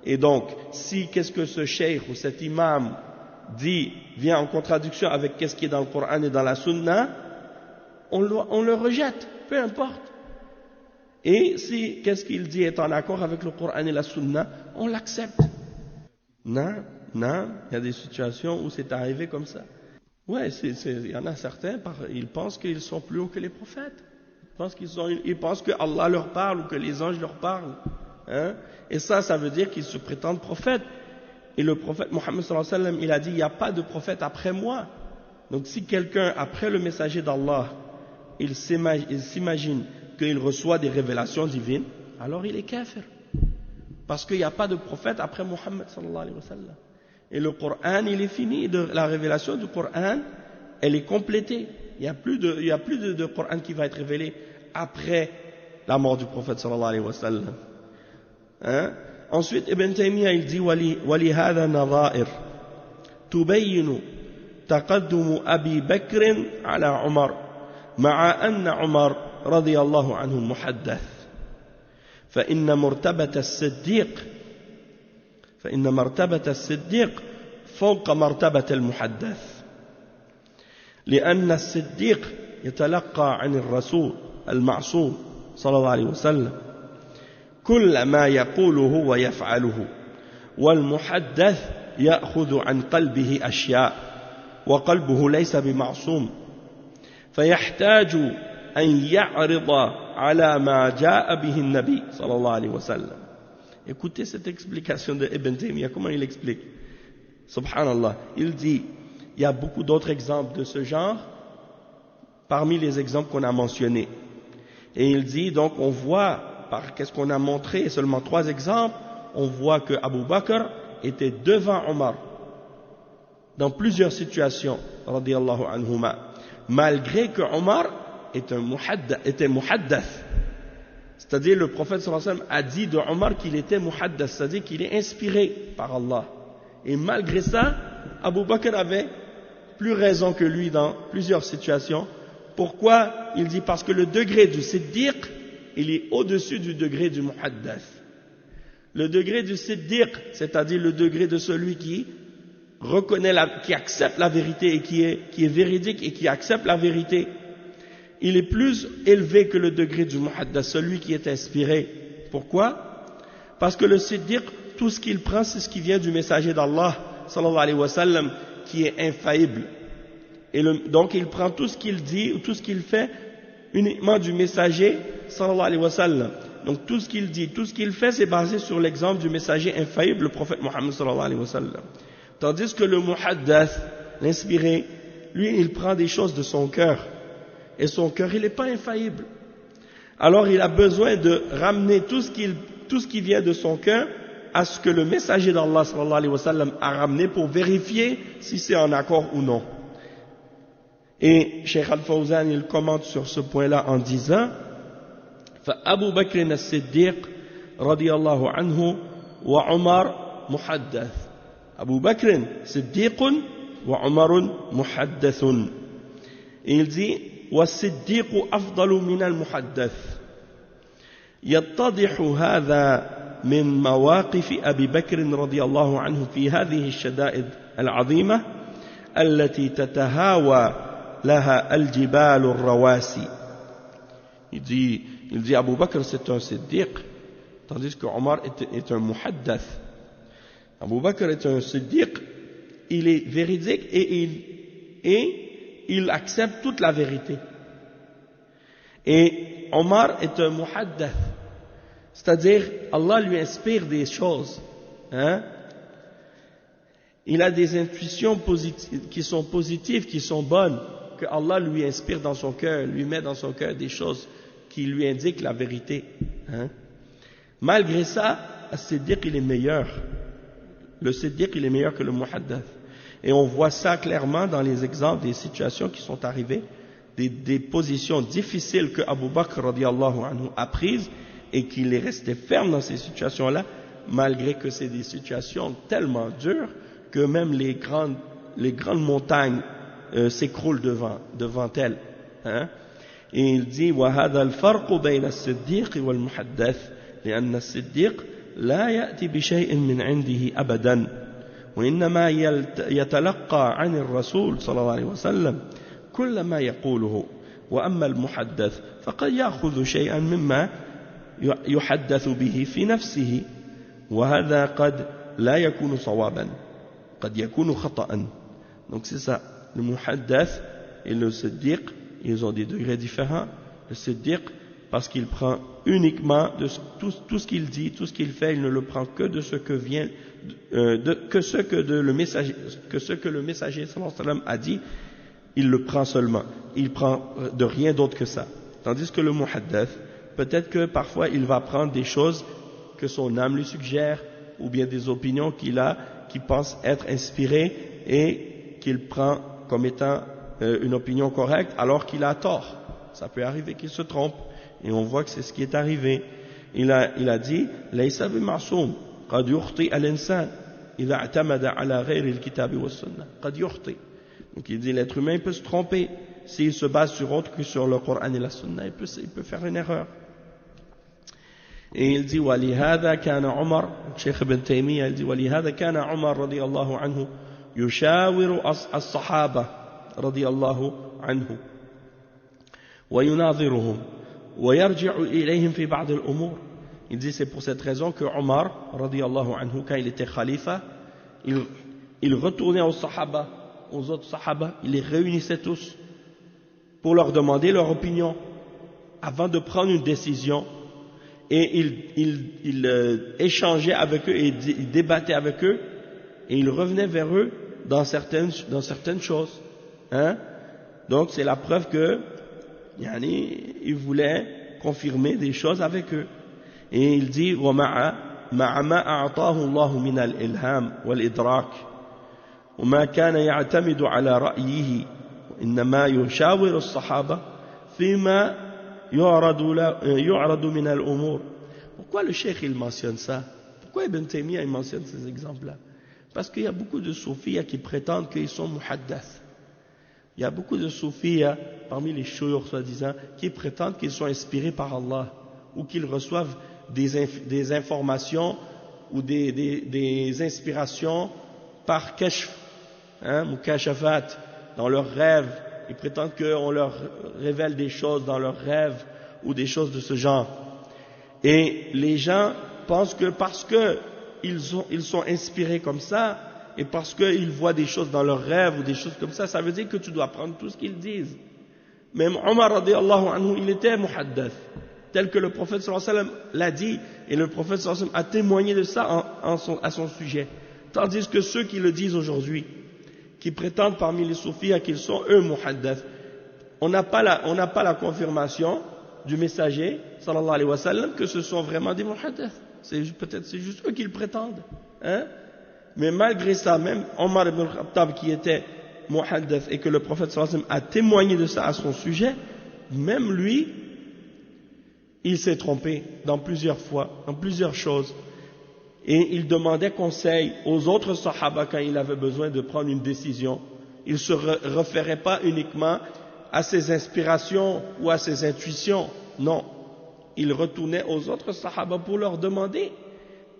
Et donc, si qu'est-ce que ce cheikh ou cet imam dit vient en contradiction avec qu'est-ce qui est dans le Coran et dans la Sunna, on le rejette, peu importe. Et si qu'est-ce qu'il dit est en accord avec le Coran et la Sunna, on l'accepte. Non, il y a des situations où c'est arrivé comme ça. Ouais, il y en a certains, ils pensent qu'ils sont plus hauts que les prophètes. Ils pensent que Allah leur parle ou que les anges leur parlent. Hein? Et ça veut dire qu'ils se prétendent prophètes. Et le prophète Mohammed sallallahu alayhi wa sallam, il a dit: il n'y a pas de prophète après moi. Donc si quelqu'un, après le messager d'Allah, il s'imagine qu'il reçoit des révélations divines, alors il est kafir. Parce qu'il n'y a pas de prophète après Mohammed sallallahu alayhi wa sallam. Et le Coran, il est fini, la révélation du Coran, elle est complétée. Il n'y a plus de Coran qui va être révélé après la mort du prophète sallallahu alayhi wa sallam. Hein? Ensuite, Ibn Taymiyyah, il dit: وَلِهَذَا نَظَائِرْ تُبَيِّنُ تَقَدُّمُ أَبِي بَكْرٍ عَلَى عُمَرٍ مع أن عمر رضي الله عنه محدث فإن مرتبة الصديق فوق مرتبة المحدث لأن الصديق يتلقى عن الرسول المعصوم صلى الله عليه وسلم كل ما يقوله ويفعله والمحدث يأخذ عن قلبه أشياء وقلبه ليس بمعصوم فيحتاج أن يعرض على ما جاء به النبي صلى الله عليه وسلم. Écoutez cette explication de Ibn Taymiyyah, comment il explique. Subhanallah, il dit, il y a beaucoup d'autres exemples de ce genre parmi les exemples qu'on a mentionnés. Et il dit, donc on voit, par qu'est-ce qu'on a montré, seulement 3 exemples, on voit que Abu Bakr était devant Omar dans plusieurs situations, radiyallahu anhuma, malgré que Omar était muhaddath. C'est-à-dire le prophète sallallahu alayhi wa sallam a dit de Omar qu'il était muhaddath, c'est-à-dire qu'il est inspiré par Allah. Et malgré ça, Abu Bakr avait plus raison que lui dans plusieurs situations. Pourquoi? Il dit parce que le degré du siddiq, il est au-dessus du degré du muhaddath. Le degré du siddiq, c'est-à-dire le degré de celui qui reconnaît, qui accepte la vérité et qui est véridique et qui accepte la vérité, il est plus élevé que le degré du muhaddath, celui qui est inspiré. Pourquoi? Parce que le siddiq, tout ce qu'il prend, c'est ce qui vient du messager d'Allah, sallallahu alayhi wa sallam, qui est infaillible. Et donc il prend tout ce qu'il dit ou tout ce qu'il fait uniquement du messager, sallallahu alayhi wa sallam. Donc tout ce qu'il dit, tout ce qu'il fait, c'est basé sur l'exemple du messager infaillible, le prophète Mohammed sallallahu alayhi wa sallam. Tandis que le muhaddath, l'inspiré, lui, il prend des choses de son cœur. Et son cœur, il n'est pas infaillible. Alors il a besoin de ramener tout ce qui vient de son cœur à ce que le messager d'Allah sallallahu alayhi wa sallam a ramené pour vérifier si c'est en accord ou non. Et Cheikh Al-Fawzan, il commente sur ce point-là en disant: فأبو بكر الصديق رضي الله عنه وعمر محدث. Abu Bakr صديق وعمر محدث. Et il dit: والصديق أفضل من المحدث. يتضح هذا من مواقف أبي بكر رضي الله عنه في هذه الشدائد العظيمة التي تتهاوى لها الجبال الرواسي Il dit Abu Bakr c'est un siddiq, tandis que Omar est un muhaddath. Abu Bakr est un siddiq, il est véridique et il accepte toute la vérité. Et Omar est un muhaddath, c'est-à-dire Allah lui inspire des choses. Il a des intuitions qui sont positives, qui sont bonnes, que Allah lui inspire dans son cœur, lui met dans son cœur des choses qui lui indiquent la vérité. Malgré ça, le siddiq il est meilleur. Le siddiq il est meilleur que le muhaddath. Et on voit ça clairement dans les exemples des situations qui sont arrivées, des positions difficiles que Abu Bakr radiallahu anhu a prises et qu'il est resté ferme dans ces situations-là, malgré que c'est des situations tellement dures que même les grandes montagnes s'écroulent devant elles. Et il dit وهذا الفرق بين الصديق والمحدث لأن الصديق لا يأتي بشيء من عنده أبدا وإنما يتلقى عن الرسول صلى الله عليه وسلم كل ما يقوله وأما المحدث فقد يأخذ شيئا مما يحدث به في نفسه وهذا قد لا يكون صوابا قد يكون خطأ. Donc c'est ça, le muhaddath et le siddiq, ils ont des degrés différents. Le siddiq, parce qu'il prend uniquement de tout ce qu'il dit, tout ce qu'il fait, il ne le prend que de ce que vient, que ce que le messager sallallahu alayhi wa sallam a dit, il le prend seulement. Il prend de rien d'autre que ça. Tandis que le muhaddath, peut-être que parfois il va prendre des choses que son âme lui suggère, ou bien des opinions qu'il a, qui pense être inspirées et qu'il prend comme étant une opinion correcte alors qu'il a tort. Ça peut arriver qu'il se trompe et on voit que c'est ce qui est arrivé. Il a dit ليس بمعصوم قد يخطئ الإنسان إذا اعتمد على غير الكتاب والسنة قد يخطئ. Donc il dit l'être humain peut se tromper s'il se base sur autre que sur le Coran et la Sunna, il peut faire une erreur. Et il dit ولهذا كان عمر الشيخ ابن تيمية il dit ولهذا كان عمر رضي الله عنه يشاور الصحابة رضي الله عنه ويناظرهم ويرجع إليهم في بعض الأمور. Il dit c'est pour cette raison que Omar رضي الله عنه quand il était khalifa il retournait aux sahaba, aux autres sahaba, il les réunissait tous pour leur demander leur opinion avant de prendre une décision. Et il échangeait avec eux et il débattait avec eux et il revenait vers eux dans certaines choses. Donc c'est la preuve que il voulait confirmer des choses avec eux. Et il dit وَمَعَ مَا أَعْطَاهُ اللَّهُ مِنَ الْإِلْهَامِ وَالْإِدْرَاكِ وَمَا كَانَ يَعْتَمِدُ عَلَى رَأْيِهِ إِنَّمَا يُشَاوِرُ الصَّحَابَةَ فِيمَا يعرض من الأمور. Pourquoi le cheikh il mentionne ça? Pourquoi Ibn Taymiyyah il mentionne ces exemples-là? Parce qu'il y a beaucoup de soufis qui prétendent qu'ils sont muhaddath. Il y a beaucoup de soufis parmi les shuyukh soi-disant qui prétendent qu'ils sont inspirés par Allah ou qu'ils reçoivent des informations ou des inspirations par kashf, mukashafat, dans leurs rêves. Ils prétendent qu'on leur révèle des choses dans leurs rêves ou des choses de ce genre. Et les gens pensent que parce qu'ils sont inspirés comme ça, et parce qu'ils voient des choses dans leurs rêves ou des choses comme ça veut dire que tu dois prendre tout ce qu'ils disent. Même Omar radiallahu anhu, il était muhaddath, tel que le prophète sallallahu alayhi wa sallam l'a dit, et le prophète sallallahu alayhi wa sallam a témoigné de ça à son sujet. Tandis que ceux qui le disent aujourd'hui, qui prétendent parmi les soufis qu'ils sont eux muhaddath, on n'a pas la confirmation du messager sallallahu alayhi wa sallam que ce sont vraiment des muhaddath. Peut-être c'est juste eux qui le prétendent. Mais malgré ça, même Omar ibn al-Khattab qui était muhaddath et que le prophète sallallahu alayhi wa sallam a témoigné de ça à son sujet, même lui, il s'est trompé dans plusieurs fois, dans plusieurs choses. Et il demandait conseil aux autres sahaba quand il avait besoin de prendre une décision. Il ne se référait pas uniquement à ses inspirations ou à ses intuitions. Non. Il retournait aux autres sahaba pour leur demander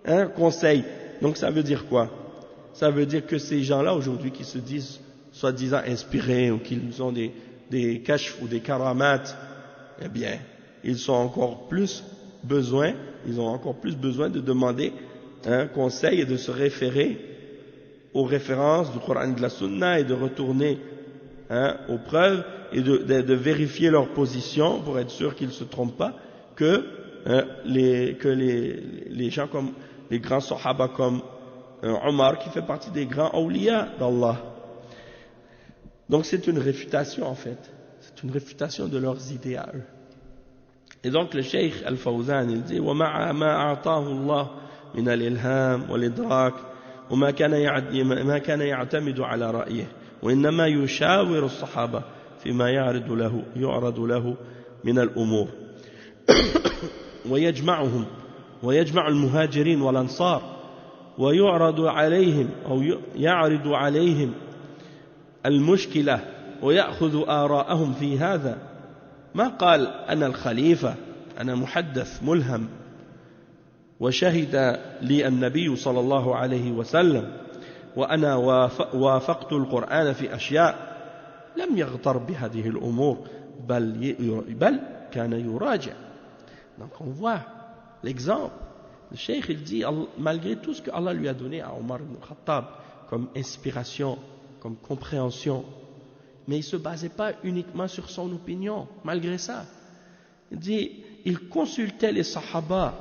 un conseil. Donc ça veut dire quoi? Ça veut dire que ces gens-là aujourd'hui qui se disent soi-disant inspirés ou qu'ils ont des kashf ou des karamat, eh bien, ils ont encore plus besoin de demander un conseil et de se référer aux références du Coran et de la Sunna et de retourner aux preuves et de vérifier leur position pour être sûr qu'ils ne se trompent pas, que les gens comme les grands sahaba comme Omar qui fait partie des grands awliya d'Allah. Donc c'est une réfutation en fait, c'est une réfutation de leurs idées à eux. Et donc le Cheikh Al-Fawzan il dit وَمَعَ مَا أَعْطَاهُ اللَّهُ مِنَ الْإِلْهَامِ وَالْإِدْرَاكِ وما كان يعتمد على رأيه وإنما يشاور الصحابة فيما يعرض له من الأمور ويجمع المهاجرين والأنصار ويعرض عليهم المشكلة ويأخذ آراءهم في هذا ما قال أنا الخليفة أنا محدث ملهم وشهد لي النبي صلى الله عليه وسلم وأنا وافقت القرآن في أشياء لم يغتر بهذه الأمور بل كان يراجع. Donc on voit l'exemple. Le cheikh il dit malgré tout ce que Allah lui a donné à Omar ibn Khattab comme inspiration, comme compréhension, mais il ne se basait pas uniquement sur son opinion. Malgré ça, il dit il consultait les sahaba,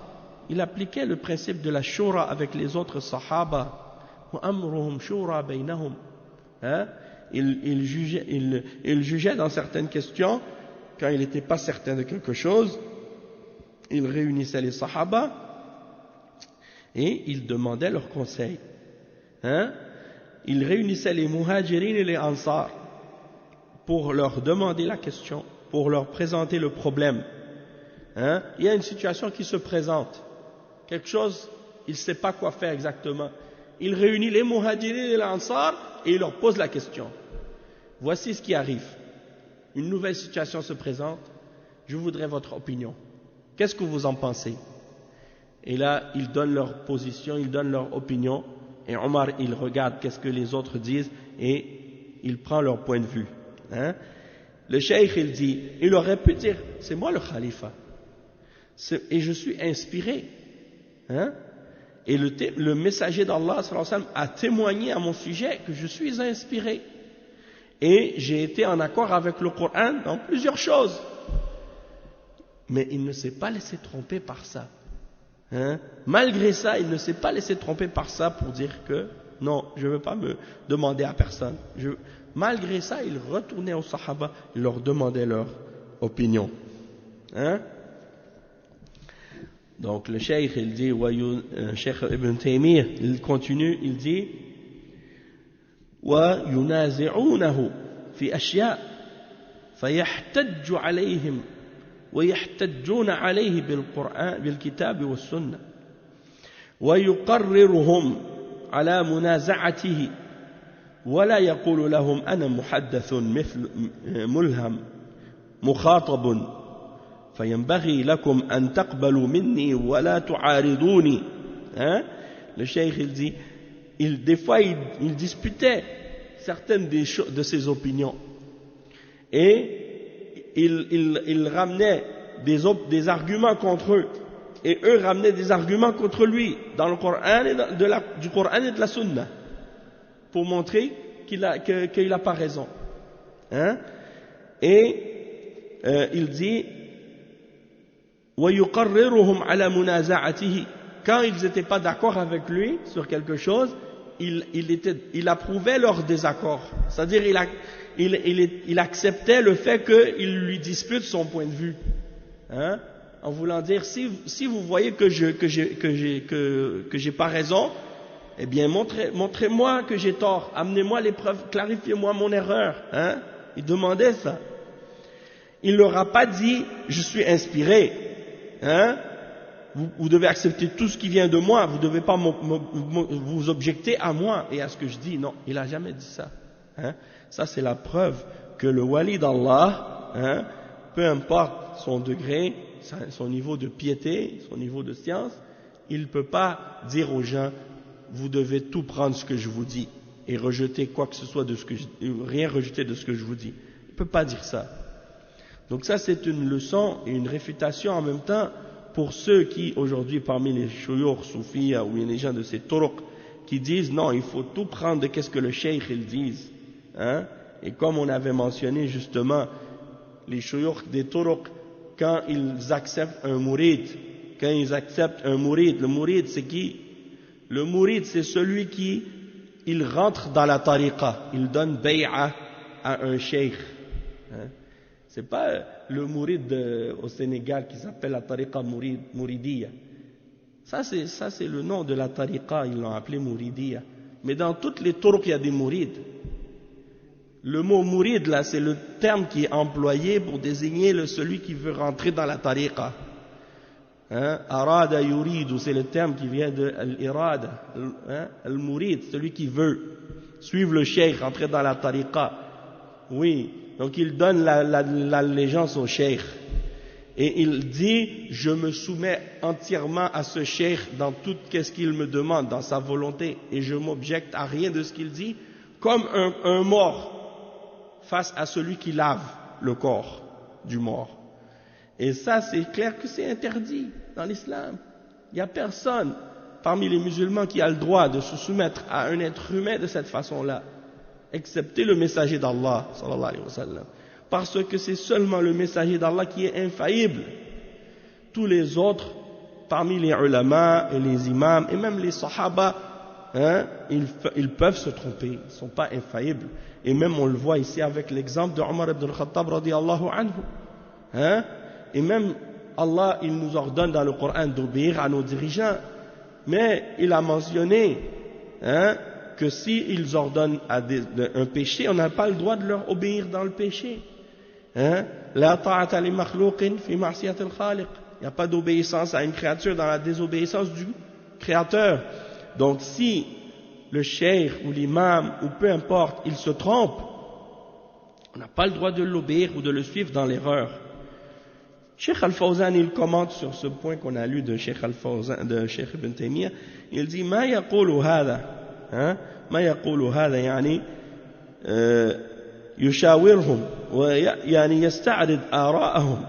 il appliquait le principe de la shura avec les autres sahaba. Il jugeait dans certaines questions quand il n'était pas certain de quelque chose. Il réunissait les sahaba et il demandait leurs conseils. Il réunissait les muhajirin et les ansar pour leur demander la question, pour leur présenter le problème. Il y a une situation qui se présente, quelque chose, il ne sait pas quoi faire exactement. Il réunit les muhajirin et les ansar et il leur pose la question. Voici ce qui arrive. Une nouvelle situation se présente. Je voudrais votre opinion. Qu'est-ce que vous en pensez? Et là, ils donnent leur position, ils donnent leur opinion. Et Omar, il regarde qu'est-ce que les autres disent et il prend leur point de vue. Le cheikh, il dit, il aurait pu dire, c'est moi le khalifa. Et je suis inspiré. Et le messager d'Allah a témoigné à mon sujet que je suis inspiré. Et j'ai été en accord avec le Coran dans plusieurs choses. Mais il ne s'est pas laissé tromper par ça. Malgré ça, il ne s'est pas laissé tromper par ça pour dire que non, je ne veux pas me demander à personne. Malgré ça, il retournait aux sahaba, il leur demandait leur opinion. Donc le cheikh, il dit, cheikh Ibn Taymiyyah, il continue, il dit وَيُنَازِعُونَهُ فِي أَشْيَاءٍ فَيَحْتَجُّ عَلَيْهِمْ ويحتجون عليه بالكتاب والسنة ويقررهم على منازعته ولا يقول لهم أنا محدث مثل ملهم مخاطب فينبغي لكم أن تقبلوا مني ولا تعارضوني. Le cheikh il dit, des fois il disputait certaines de ses opinions et il ramenait des arguments contre eux et eux ramenaient des arguments contre lui dans le Coran du Coran et de la Sunna pour montrer qu'il n'a pas raison. Il dit وَيُقَرِّرُهُمْ عَلَى مُنَازَعَتِهِ. Quand ils n'étaient pas d'accord avec lui sur quelque chose, il approuvait leur désaccord, c'est-à-dire il acceptait le fait qu'il lui dispute son point de vue, en voulant dire si vous voyez que j'ai pas raison, eh bien montrez-moi que j'ai tort, amenez-moi les preuves, clarifiez-moi mon erreur. Il demandait ça. Il leur a pas dit je suis inspiré, vous devez accepter tout ce qui vient de moi, vous ne devez pas vous objecter à moi et à ce que je dis. Non, il n'a jamais dit ça. Ça c'est la preuve que le wali d'Allah, peu importe son degré, son niveau de piété, son niveau de science, il ne peut pas dire aux gens vous devez tout prendre ce que je vous dis et rejeter quoi que ce soit rien rejeter de ce que je vous dis. Il ne peut pas dire ça. Donc ça c'est une leçon et une réfutation en même temps pour ceux qui aujourd'hui parmi les shuyukh soufis ou les gens de ces turuq qui disent non, il faut tout prendre de qu'est-ce que le cheikh ils disent, hein. Et comme on avait mentionné justement les shuyukh des turuq, quand ils acceptent un mourid, le mourid c'est qui? Le mourid c'est celui qui il rentre dans la tariqa, il donne bay'a à un cheikh, hein. C'est pas le mourid au Sénégal qui s'appelle la tariqa mouridiyya. Ça c'est le nom de la tariqa, ils l'ont appelé mouridiyya. Mais dans toutes les turuq il y a des mourides. Le mot mourid là c'est le terme qui est employé pour désigner celui qui veut rentrer dans la tariqa. Hein? Arada yuridu, c'est le terme qui vient de l'irada, hein? Al-mourid, celui qui veut suivre le cheikh, rentrer dans la tariqa. Oui, donc il donne l'allégeance au cheikh. Et il dit, je me soumets entièrement à ce cheikh dans tout ce qu'il me demande, dans sa volonté, et je m'objecte à rien de ce qu'il dit, comme un mort face à celui qui lave le corps du mort. Et ça, c'est clair que c'est interdit dans l'islam. Il n'y a personne parmi les musulmans qui a le droit de se soumettre à un être humain de cette façon-là, excepté le messager d'Allah, sallallahu alayhi wa sallam. Parce que c'est seulement le messager d'Allah qui est infaillible. Tous les autres, parmi les ulama et les imams, et même les sahaba, hein, ils peuvent se tromper, ils ne sont pas infaillibles. Et même on le voit ici avec l'exemple de Omar ibn al-Khattab radiyallahu anhu. Hein? Et même Allah, il nous ordonne dans le Coran d'obéir à nos dirigeants. Mais il a mentionné, hein, que s'ils ordonnent un péché, on n'a pas le droit de leur obéir dans le péché. Hein? La ta'ata li makhlouqin fi ma'siyatil khaliq. Il n'y a pas d'obéissance à une créature dans la désobéissance du Créateur. Donc si le cheikh ou l'imam ou peu importe, il se trompe, on n'a pas le droit de l'obéir ou de le suivre dans l'erreur. Cheikh Al-Fawzan, il commente sur ce point qu'on a lu de Cheikh Al-Fawzan, de Cheikh Ibn Taymiyyah, il dit ما يقول هذا ما يقول هذا يعني يشاورهم ويعني يستعرض آراءهم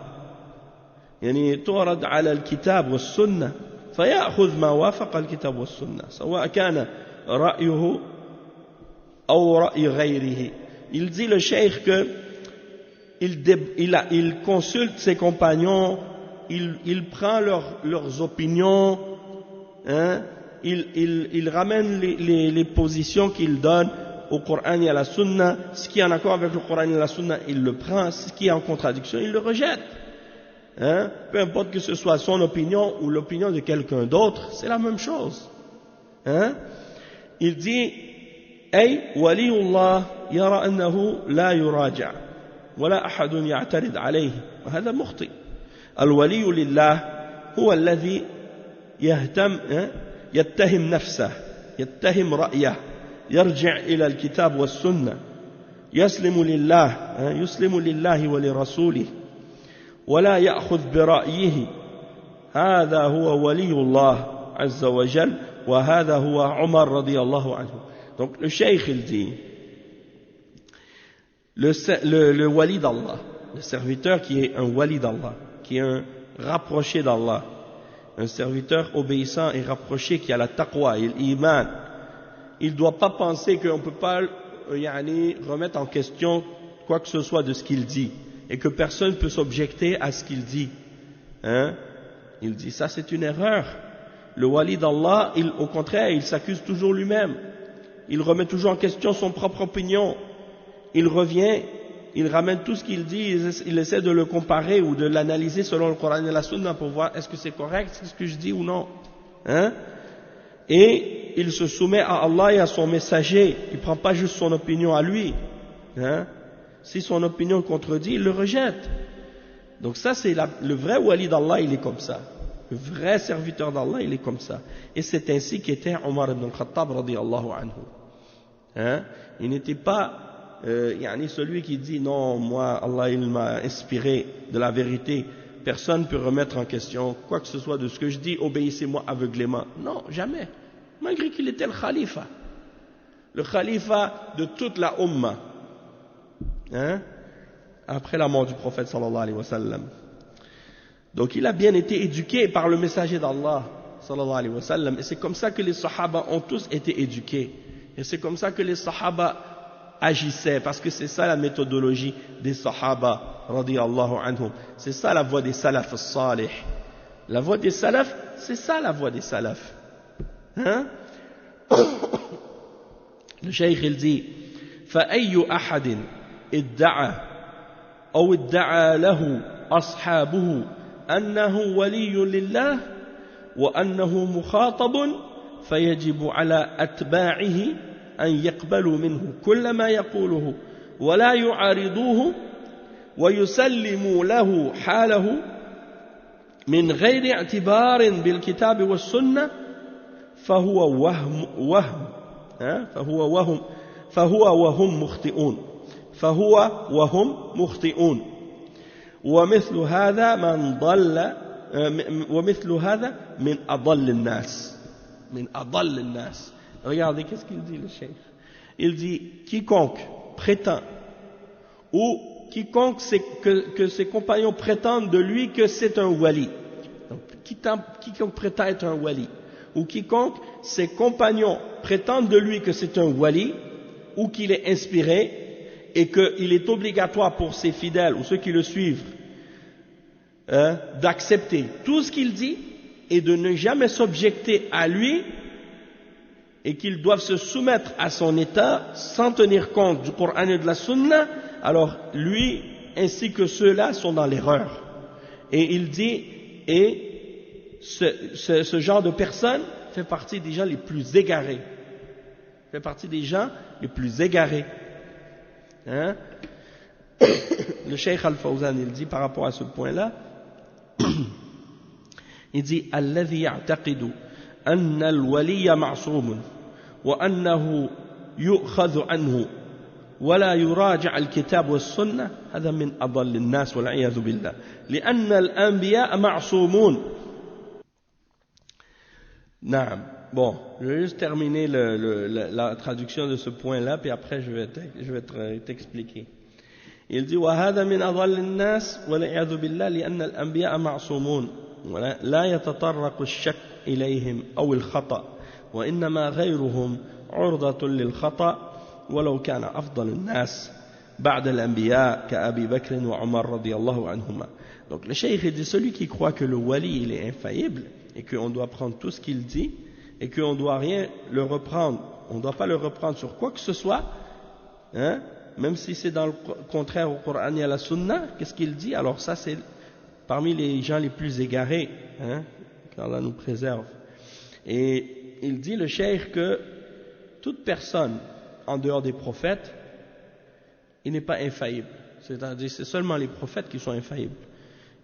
يعني تعرض على الكتاب والسنة فيأخذ ما وافق الكتاب والسنة سواء كان رأيه أو رأي غيره. Il dit le cheikh que il consulte ses compagnons, il prend leurs opinions, hein, il ramène les positions qu'il donne au Coran et à la Sunna. Ce qui est en accord avec le Coran et la Sunna, il le prend. Ce qui est en contradiction, il le rejette. Hein? Peu importe que ce soit son opinion ou l'opinion de quelqu'un d'autre, c'est la même chose. Hein? Il dit أي ولي الله يرى أنه لا يراجع ولا أحد يعترض عليه وهذا مخطئ. الولي لله هو الذي يتهم نفسه، يتهم رأيه، يرجع إلى الكتاب والسنة، يسلم لله ولرسوله ولا يأخذ برأيه. هذا هو ولي الله عز وجل وهذا هو عمر رضي الله عنه. Donc le cheikh il dit le wali d'Allah, le serviteur qui est un wali d'Allah, qui est un rapproché d'Allah, un serviteur obéissant et rapproché qui a la taqwa et l'iman, il ne doit pas penser qu'on ne peut pas remettre en question quoi que ce soit de ce qu'il dit et que personne ne peut s'objecter à ce qu'il dit. Hein? Il dit ça c'est une erreur. Le wali d'Allah, au contraire, il s'accuse toujours lui-même. Il remet toujours en question son propre opinion. Il revient, il ramène tout ce qu'il dit, il essaie de le comparer ou de l'analyser selon le Coran et la Sunna pour voir est-ce que c'est correct, c'est ce que je dis ou non. Hein? Et il se soumet à Allah et à son messager. Il ne prend pas juste son opinion à lui. Hein? Si son opinion contredit, il le rejette. Donc ça, c'est le vrai wali d'Allah, il est comme ça. Le vrai serviteur d'Allah, il est comme ça. Et c'est ainsi qu'était Omar ibn al-Khattab radiyallahu anhu. Hein? Il n'était pas celui qui dit non, moi, Allah, il m'a inspiré de la vérité. Personne ne peut remettre en question quoi que ce soit de ce que je dis, obéissez-moi aveuglément. Non, jamais. Malgré qu'il était le khalifa. Le khalifa de toute la Ummah. Hein? après la mort du prophète sallallahu alayhi wa sallam. Donc il a bien été éduqué par le messager d'Allah sallallahu alayhi wa sallam, et c'est comme ça que les sahaba ont tous été éduqués, et c'est comme ça que les sahaba agissaient, parce que c'est ça la méthodologie des sahaba radiyallahu anhum, c'est ça la voie des salaf as-salih. La voie des salaf, c'est ça la voie des salaf, hein? Le cheikh il dit فأي أحد ادعى أو ادعى له أصحابه أنه ولي لله وأنه مخاطب فيجب على أتباعه أن يقبلوا منه كل ما يقوله ولا يعارضوه ويسلموا له حاله من غير اعتبار بالكتاب والسنة فهو وهم مخطئون ومثل هذا من أضل الناس. Regardez qu'est-ce qu'il dit le cheikh. Il dit quiconque prétend ou quiconque que ses compagnons prétendent de lui que c'est un wali. Donc, quiconque prétend être un wali, ou quiconque ses compagnons prétendent de lui que c'est un wali, ou qu'il est inspiré, et qu'il est obligatoire pour ses fidèles, ou ceux qui le suivent, d'accepter tout ce qu'il dit, et de ne jamais s'objecter à lui, et qu'ils doivent se soumettre à son état, sans tenir compte du Coran et de la Sunna, alors lui, ainsi que ceux-là, sont dans l'erreur. Et il dit, et ce genre de personne fait partie des gens les plus égarés. Fait partie des gens les plus égarés. Hein? Le Cheikh Al-Fawzan, il dit par rapport à ce point-là, il dit الذي يعتقد أن الولي معصوم وأنه يؤخذ عنه ولا يراجع الكتاب والسنة هذا من أضل الناس والعياذ بالله لأن الأنبياء معصومون. نعم. Bon, je vais juste terminer la traduction de ce point-là, puis après je vais t'expliquer. Il dit وهذا من أضل الناس والعياذ بالله لأن الأنبياء معصومون لا يتطرق الشك إليهم أو الخطأ وإنما غيرهم عرضة للخطأ ولو كان أفضل الناس بعد الأنبياء كأبي بكر وعمر رضي الله عنهما. Donc le cheikh dit celui qui croit que le wali il est infaillible et qu'on doit prendre tout ce qu'il dit et qu'on ne doit rien le reprendre, on ne doit pas le reprendre sur quoi que ce soit, hein, même si c'est dans le contraire au Coran et à la Sunna, qu'est-ce qu'il dit? Alors ça c'est parmi les gens les plus égarés, hein, qu'Allah nous préserve. Et il dit le cheikh que toute personne en dehors des prophètes, il n'est pas infaillible. C'est-à-dire c'est seulement les prophètes qui sont infaillibles.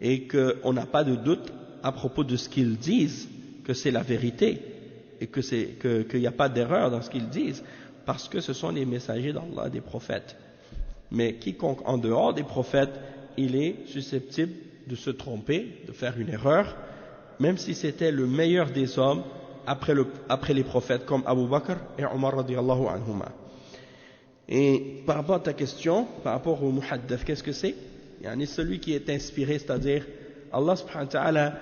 Et qu'on n'a pas de doute à propos de ce qu'ils disent, que c'est la vérité, et qu'il n'y a pas d'erreur dans ce qu'ils disent, parce que ce sont les messagers d'Allah, des prophètes. Mais quiconque en dehors des prophètes, il est susceptible de se tromper, de faire une erreur, même si c'était le meilleur des hommes après les prophètes, comme Abu Bakr et Omar radiyallahu anhuma. Et par rapport à ta question, par rapport au muhaddith, qu'est-ce que c'est? Yani celui qui est inspiré, c'est-à-dire Allah subhanahu wa ta'ala,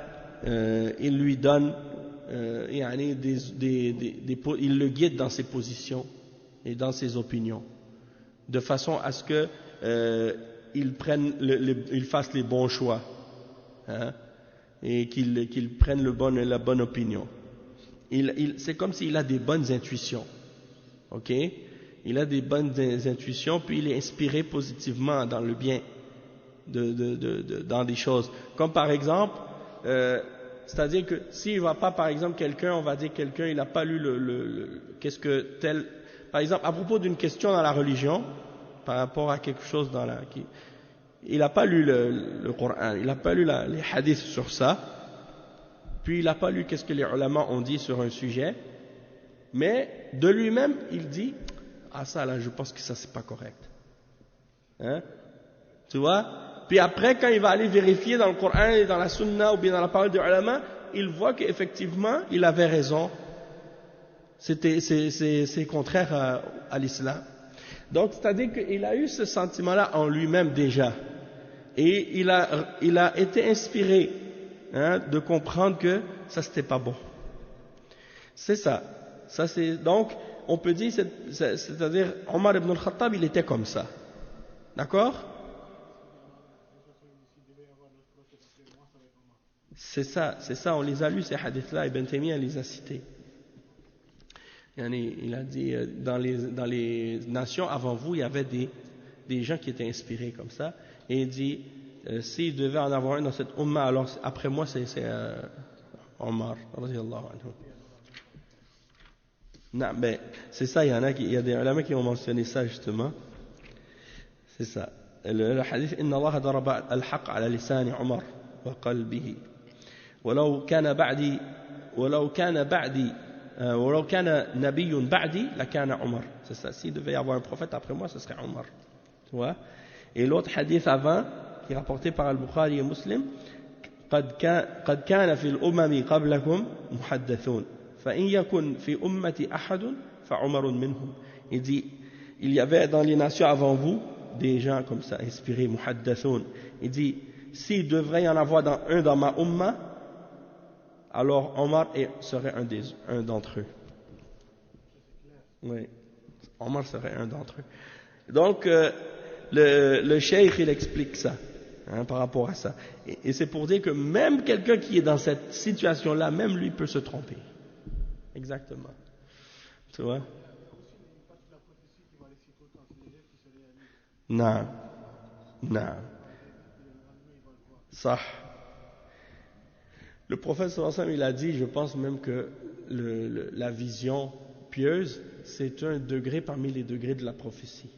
il lui donne, il le guide dans ses positions et dans ses opinions, de façon à ce que il fasse les bons choix, hein, et qu'il prenne la bonne opinion. C'est comme s'il a des bonnes intuitions, ok? Il a des bonnes intuitions, puis il est inspiré positivement dans le bien, dans des choses. Comme par exemple, c'est-à-dire que s'il ne va pas, par exemple, on va dire quelqu'un, il n'a pas lu qu'est-ce que tel, par exemple, à propos d'une question dans la religion, par rapport à quelque chose il n'a pas lu le Coran, il n'a pas lu les hadiths sur ça, puis il n'a pas lu qu'est-ce que les ulama ont dit sur un sujet, mais de lui-même, il dit, ah ça là, je pense que ça c'est pas correct. Hein? Tu vois? Puis après, quand il va aller vérifier dans le Coran et dans la Sunna ou bien dans la parole des ulama, il voit qu'effectivement, il avait raison. C'est contraire à l'islam. Donc, c'est-à-dire qu'il a eu ce sentiment-là en lui-même déjà. Et il a été inspiré de comprendre que ça, c'était pas bon. C'est ça. Donc, on peut dire, c'est-à-dire, Omar ibn al-Khattab, il était comme ça. D'accord? C'est ça, on les a lus, ces hadiths-là, Ibn Taymiyyah les a cités. Il a dit, dans les nations avant vous, il y avait des gens qui étaient inspirés comme ça. Et il dit, s'il devait en avoir un dans cette umma, alors après moi, c'est Omar, radiyallahu anhu. Non, mais c'est ça, il y a des ulama qui ont mentionné ça justement. C'est ça. Le hadith, Inna Allah daraba al-haq ala lisani Omar wa qalbihi. ولو كان نبي بعدي لكان عمر. C'est ça. S'il devait y avoir un prophète après moi, ce serait Omar. Tu vois? Et l'autre hadith avant, qui est rapporté par Al-Bukhari et Muslim, قد كان في الأمم قبلكم محدثون فإن يكن في أمتي أحد فعمر منهم. Il dit, il y avait dans les nations avant vous des gens comme ça inspirés, muhaddathoun. Il dit, s'il devrait y en avoir un dans ma umma, alors Omar serait un d'entre eux. Oui, Omar serait un d'entre eux. Donc, le cheikh, il explique ça, par rapport à ça. Et c'est pour dire que même quelqu'un qui est dans cette situation-là, même lui peut se tromper. Exactement. Tu vois? Non. Ça. Le prophète sallallahu alayhi wa sallam, il a dit, je pense même que la vision pieuse, c'est un degré parmi les degrés de la prophétie.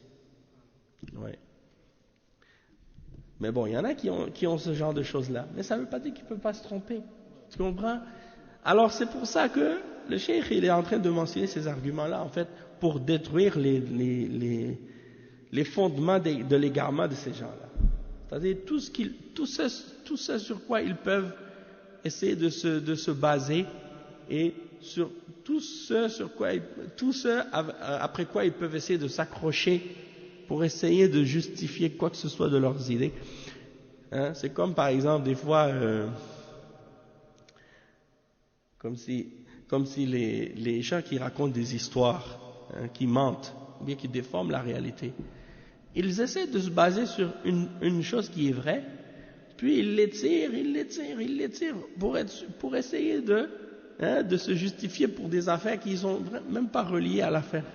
Ouais. Mais bon, il y en a qui ont ce genre de choses-là. Mais ça ne veut pas dire qu'ils ne peuvent pas se tromper. Tu comprends? Alors c'est pour ça que le cheikh, il est en train de mentionner ces arguments-là, en fait, pour détruire les fondements de l'égarement de ces gens-là. C'est-à-dire tout ce sur quoi ils peuvent essayer de se baser et sur tout ce après quoi ils peuvent essayer de s'accrocher pour essayer de justifier quoi que ce soit de leurs idées. C'est comme par exemple des fois comme si les gens qui racontent des histoires, qui mentent, ou bien qui déforment la réalité, ils essaient de se baser sur une chose qui est vraie, puis ils l'étirent pour essayer de se justifier pour des affaires qui ne sont même pas reliées à l'affaire.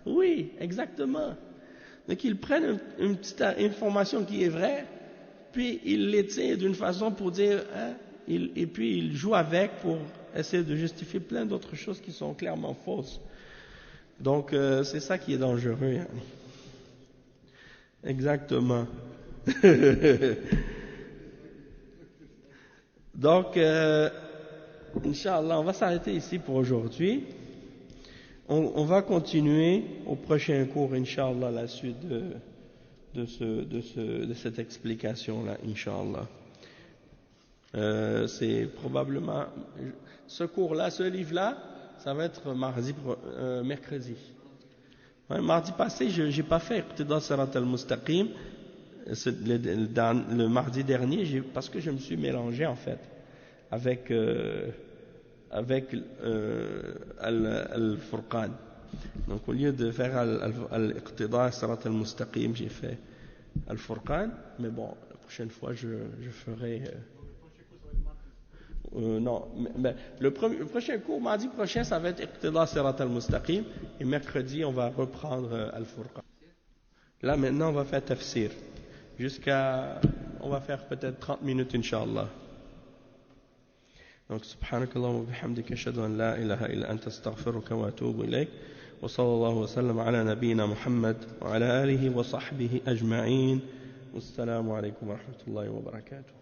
Oui, exactement. Donc ils prennent une petite information qui est vraie, puis ils l'étirent d'une façon pour dire, et puis ils jouent avec pour essayer de justifier plein d'autres choses qui sont clairement fausses. Donc c'est ça qui est dangereux. Exactement. Donc, Inch'Allah, on va s'arrêter ici pour aujourd'hui. On va continuer au prochain cours, Inch'Allah, la suite de cette explication-là, Inch'Allah. C'est probablement ce cours-là, ce livre-là, ça va être mercredi. Mardi passé, je n'ai pas fait Iqtida Sirat al-Mustaqim. Le mardi dernier, parce que je me suis mélangé en fait avec Al-Furqan. Donc au lieu de faire Al-Iqtida Sirat al-Mustaqim, j'ai fait Al-Furqan. Mais bon, la prochaine fois, je ferai. Non, mais le prochain cours, mardi prochain, ça va être Iqtida Sirat al-Mustaqim, et mercredi, on va reprendre Al-Furqan. Là, maintenant, on va faire Tafsir. On va faire peut-être 30 minutes, Inch'Allah. Donc, subhanakallah wa bihamdika, ashhadu an la ilaha illa anta astaghfiruka wa atubu ilayk. Wa sallallahu wa sallam ala nabiyyina Muhammad wa ala alihi wa sahbihi ajma'in. Wassalamu alaykum wa rahmatullahi wa barakatuh.